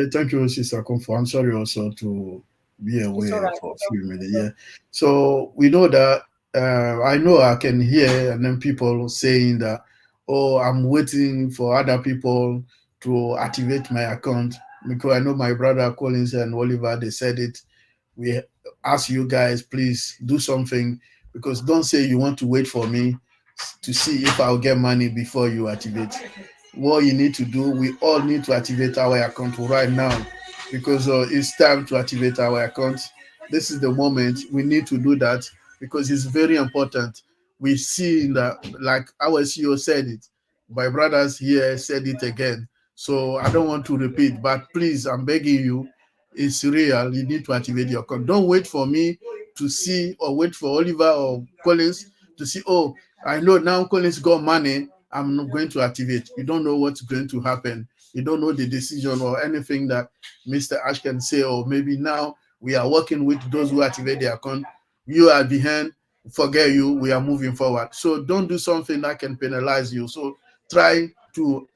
Thank you, Sister Comfort. I'm sorry also to be away right. for a few minutes. Yeah. So we know that I know I can hear and then people saying that, oh, I'm waiting for other people to activate my account, because I know my brother Collins and Oliver, they said it. We ask you guys, please do something, because don't say you want to wait for me to see if I'll get money before you activate. What you need to do, we all need to activate our account right now, because it's time to activate our account. This is the moment we need to do that. because it's very important. We see that, like our CEO said it, my brothers here said it again. So I don't want to repeat, but please, I'm begging you, it's real. You need to activate your account. Don't wait for me to see, or wait for Oliver or Collins to see, oh, I know now Collins got money, I'm not going to activate. You don't know what's going to happen. You don't know the decision or anything that Mr. Ash can say, or maybe now we are working with those who activate their account. You are behind, forget you, we are moving forward. So don't do something that can penalize you. So try to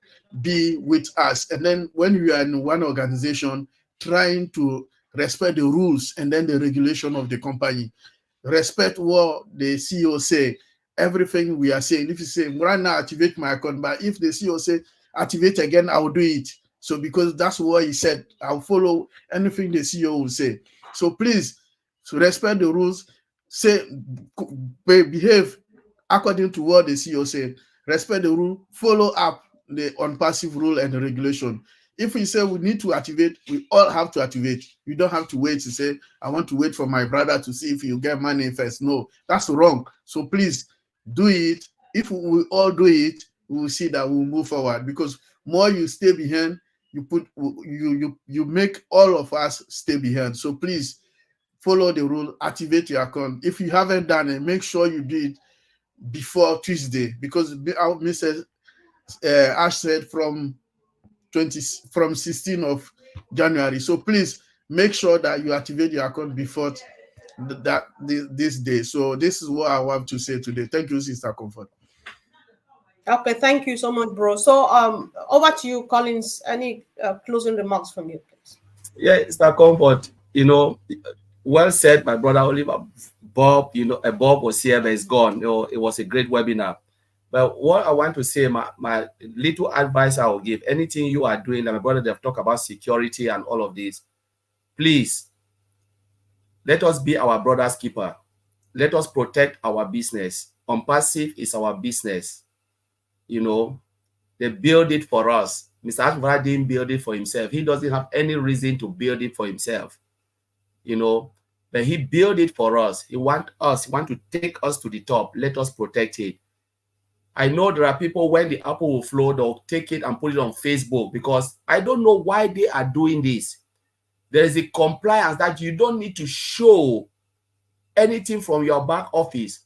be with us. And then when you are in one organization, trying to respect the rules and then the regulation of the company. Respect what the CEO say. Everything we are saying. If you say right now activate my account, but if the CEO say activate again, I will do it. So because that's what he said, I'll follow anything the CEO will say. So please, so respect the rules. Say behave according to what the CEO said. Respect the rule. Follow up the unpassive rule and the regulation. If we say we need to activate, we all have to activate. You don't have to wait to say, I want to wait for my brother to see if you get money first. No, that's wrong. So please do it. If we all do it, we will see that we'll move forward, because more you stay behind, you make all of us stay behind. So please follow the rule, activate your account. If you haven't done it, make sure you do it before Tuesday, because Mr. Ash said from 16 of January. So please make sure that you activate your account before this day. So this is what I want to say today. Thank you, Sister Comfort. Okay, thank you so much, bro. So over to you, Collins. Any closing remarks from you, please? Yeah, Mr. Comfort, well said, my brother Oliver. Bob, Bob was here, but it's gone. It was a great webinar. But what I want to say, my little advice I will give, anything you are doing, like my brother, they've talked about security and all of this, please, let us be our brother's keeper. Let us protect our business. Unpassive is our business. They build it for us. Mr. Ashmara didn't build it for himself. He doesn't have any reason to build it for himself. But he built it for us. He want to take us to the top. Let us protect it. I know there are people, when the apple will flow, they'll take it and put it on Facebook, because I don't know why they are doing this. There is a compliance that you don't need to show anything from your back office.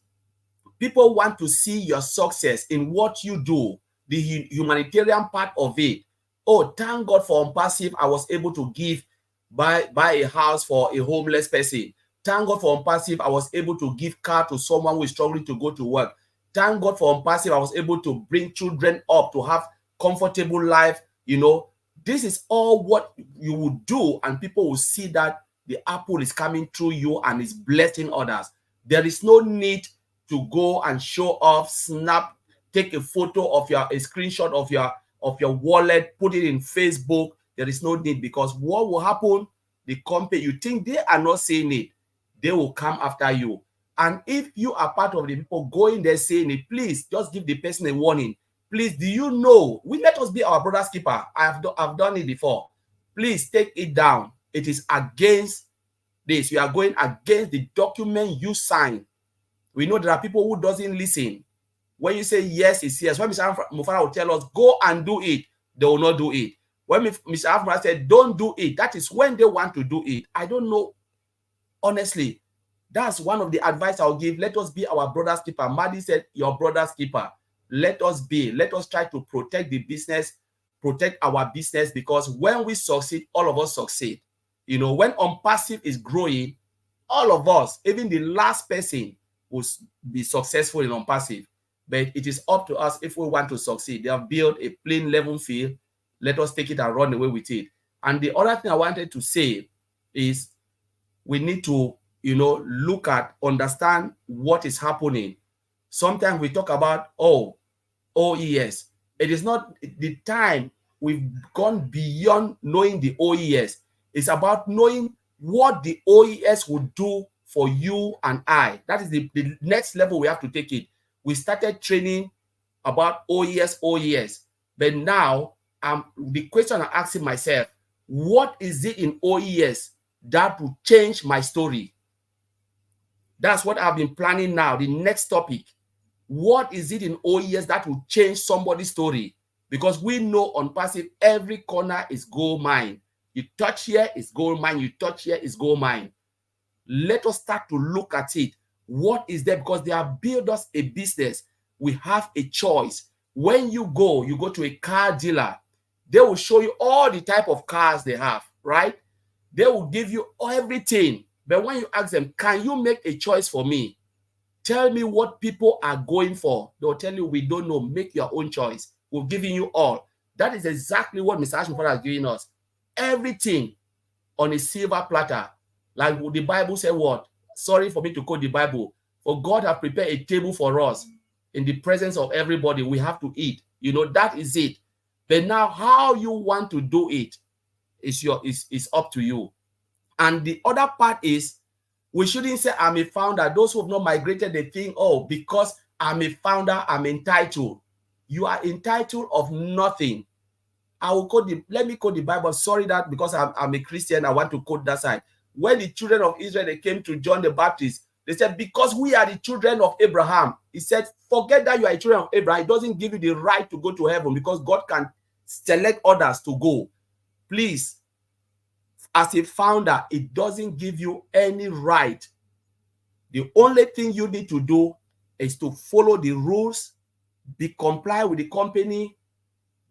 People want to see your success in what you do, the humanitarian part of it. Oh, thank God for Unpassive, I was able to give, buy a house for a homeless person. Thank God for Unpassive, I was able to give car to someone who is struggling to go to work. Thank God for Unpassive, I was able to bring children up to have comfortable life. This is all what you would do, and people will see that the apple is coming through you and is blessing others. There is no need to go and show off, snap, take a photo of a screenshot of your wallet, put it in Facebook. There is no need, because what will happen? The company, you think they are not saying it, they will come after you. And if you are part of the people going there saying it, please just give the person a warning. Please, do you know? Let us be our brother's keeper. I've done it before. Please take it down. It is against this. You are going against the document you sign. We know there are people who doesn't listen. When you say yes, it's yes. When Mr. Mufara will tell us, go and do it, they will not do it. When Mr. Afra said, don't do it, that is when they want to do it. I don't know. Honestly, that's one of the advice I'll give. Let us be our brother's keeper. Madi said, your brother's keeper. Let us try to protect the business, protect our business, because when we succeed, all of us succeed. When Unpassive is growing, all of us, even the last person, will be successful in Unpassive. But it is up to us if we want to succeed. They have built a plain level field. Let us take it and run away with it. And the other thing I wanted to say is we need to, look at, understand what is happening. Sometimes we talk about, OES. It is not the time. We've gone beyond knowing the OES. It's about knowing what the OES would do for you and I. That is the next level we have to take it. We started training about OES. But now, the question I'm asking myself, what is it in OES that will change my story? That's what I've been planning now. The next topic. What is it in OES that will change somebody's story? Because we know on passive, every corner is gold mine. You touch here, is gold mine. You touch here, is gold mine. Let us start to look at it. What is there? Because they have built us a business. We have a choice. When you go to a car dealer, they will show you all the type of cars they have, right? They will give you everything. But when you ask them, can you make a choice for me? Tell me what people are going for. They'll tell you, we don't know. Make your own choice. We're giving you all. That is exactly what Mr. Ashmore is giving us. Everything on a silver platter. Like the Bible said what? Sorry for me to quote the Bible. For God has prepared a table for us in the presence of everybody. We have to eat. You know, that is it. But now how you want to do it is up to you. And the other part is, we shouldn't say I'm a founder. Those who have not migrated, they think, oh, because I'm a founder, I'm entitled. You are entitled of nothing. Let me quote the Bible. Sorry that because I'm a Christian, I want to quote that side. When the children of Israel, they came to John the Baptist, they said, because we are the children of Abraham. He said, forget that you are a children of Abraham. It doesn't give you the right to go to heaven because God can select others to go. Please, as a founder, it doesn't give you any right. The only thing you need to do is to follow the rules, comply with the company,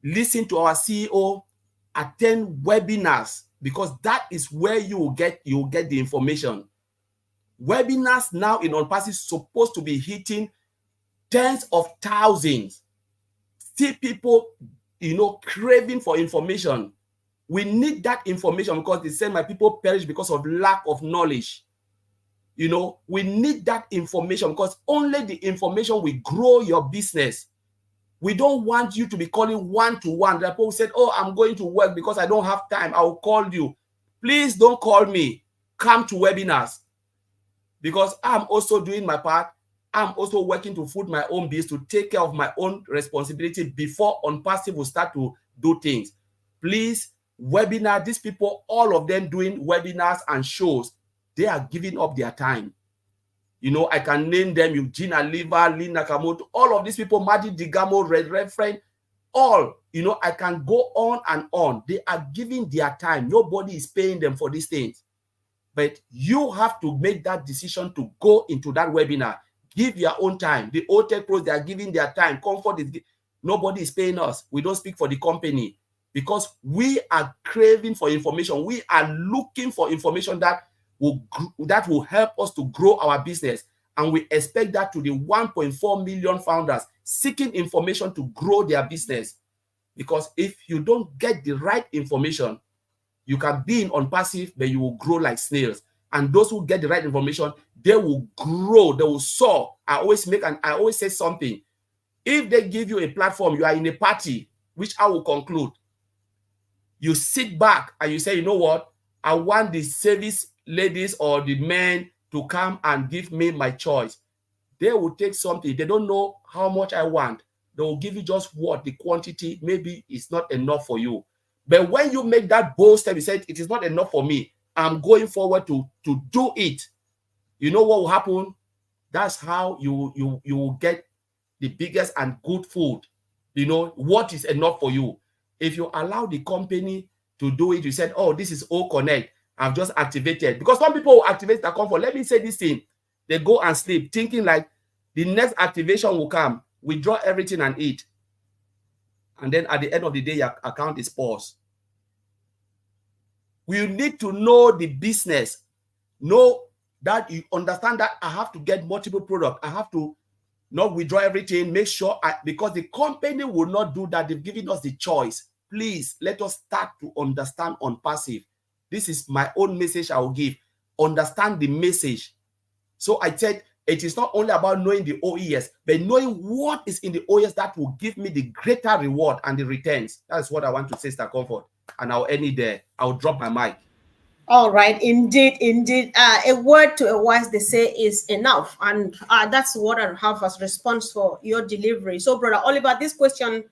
listen to our CEO, attend webinars, because that is where you will get the information. Webinars now in ONPASSIVE supposed to be hitting tens of thousands. Still people, craving for information. We need that information because they say my people perish because of lack of knowledge. We need that information because only the information will grow your business. We don't want you to be calling one-to-one. The people said, oh, I'm going to work because I don't have time. I will call you. Please don't call me. Come to webinars. Because I'm also doing my part. I'm also working to foot my own bills, to take care of my own responsibility before ONPASSIVE will start to do things. Please, webinar, these people, all of them doing webinars and shows, they are giving up their time. I can name them, Eugene Aliva, Lee Nakamoto, all of these people, Madi Digamo, Red Referent, all, I can go on and on. They are giving their time. Nobody is paying them for these things. But you have to make that decision to go into that webinar. Give your own time. The old tech pros, they are giving their time. Comfort is, nobody is paying us. We don't speak for the company because we are craving for information. We are looking for information that will help us to grow our business. And we expect that to the 1.4 million founders seeking information to grow their business. Because if you don't get the right information, you can be in ONPASSIVE, but you will grow like snails. And those who get the right information, they will grow, they will soar. I always say something. If they give you a platform, you are in a party, which I will conclude. You sit back and you say, you know what? I want the service ladies or the men to come and give me my choice. They will take something. They don't know how much I want. They will give you just what the quantity. Maybe it's not enough for you. But when you make that bold step, you said, it is not enough for me. I'm going forward to do it. You know what will happen? That's how you will get the biggest and good food. What is enough for you. If you allow the company to do it, you said, oh, this is all connect. I've just activated. Because some people will activate the comfort. Let me say this thing. They go and sleep thinking like the next activation will come. Withdraw everything and eat. And then at the end of the day, your account is paused. We need to know the business. Know that you understand that I have to get multiple products. I have to not withdraw everything. Make sure, because the company will not do that. They've given us the choice. Please, let us start to understand ONPASSIVE. This is my own message I will give. Understand the message. So I said, it is not only about knowing the OES, but knowing what is in the OES that will give me the greater reward and the returns. That's what I want to say, Sir Comfort. And I'll end it there. I'll drop my mic. All right, indeed. A word to a wise, they say, is enough. And that's what I have as response for your delivery. So, Brother Oliver, this question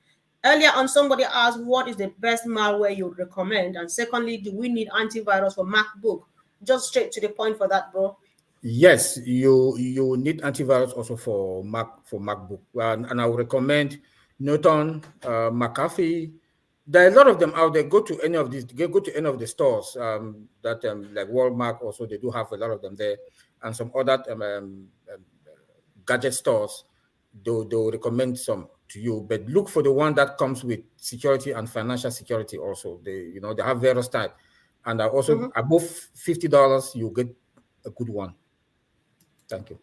earlier on, somebody asked, what is the best malware you would recommend? And secondly, do we need antivirus for MacBook? Just straight to the point for that, bro. Yes, you need antivirus also for MacBook, and I would recommend Norton, McAfee. There are a lot of them out there. Go to any of these. Go to any of the stores that like Walmart. Also, they do have a lot of them there, and some other gadget stores. They'll recommend some to you, but look for the one that comes with security and financial security. Also, they they have various type, and also above $50, you get a good one. Thank you.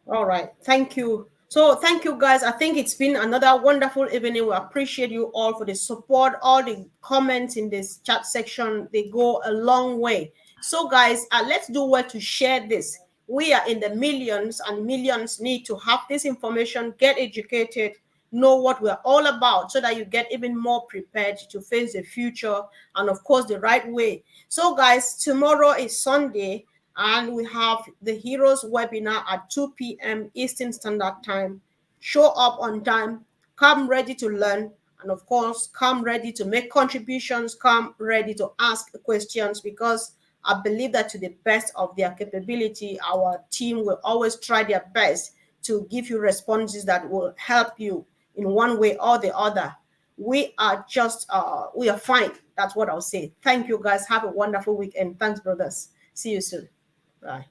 All right. Thank you. So thank you guys. I think it's been another wonderful evening. We appreciate you all for the support. All the comments in this chat section, they go a long way. So guys, let's do well to share this. We are in the millions, and millions need to have this information, get educated, know what we're all about, so that you get even more prepared to face the future, and of course the right way. So guys, tomorrow is Sunday, and we have the Heroes webinar at 2 p.m. Eastern Standard Time. Show up on time, come ready to learn, and of course, come ready to make contributions, come ready to ask questions, because I believe that to the best of their capability, our team will always try their best to give you responses that will help you in one way or the other. We are fine. That's what I'll say. Thank you guys. Have a wonderful weekend. Thanks, brothers. See you soon. Bye.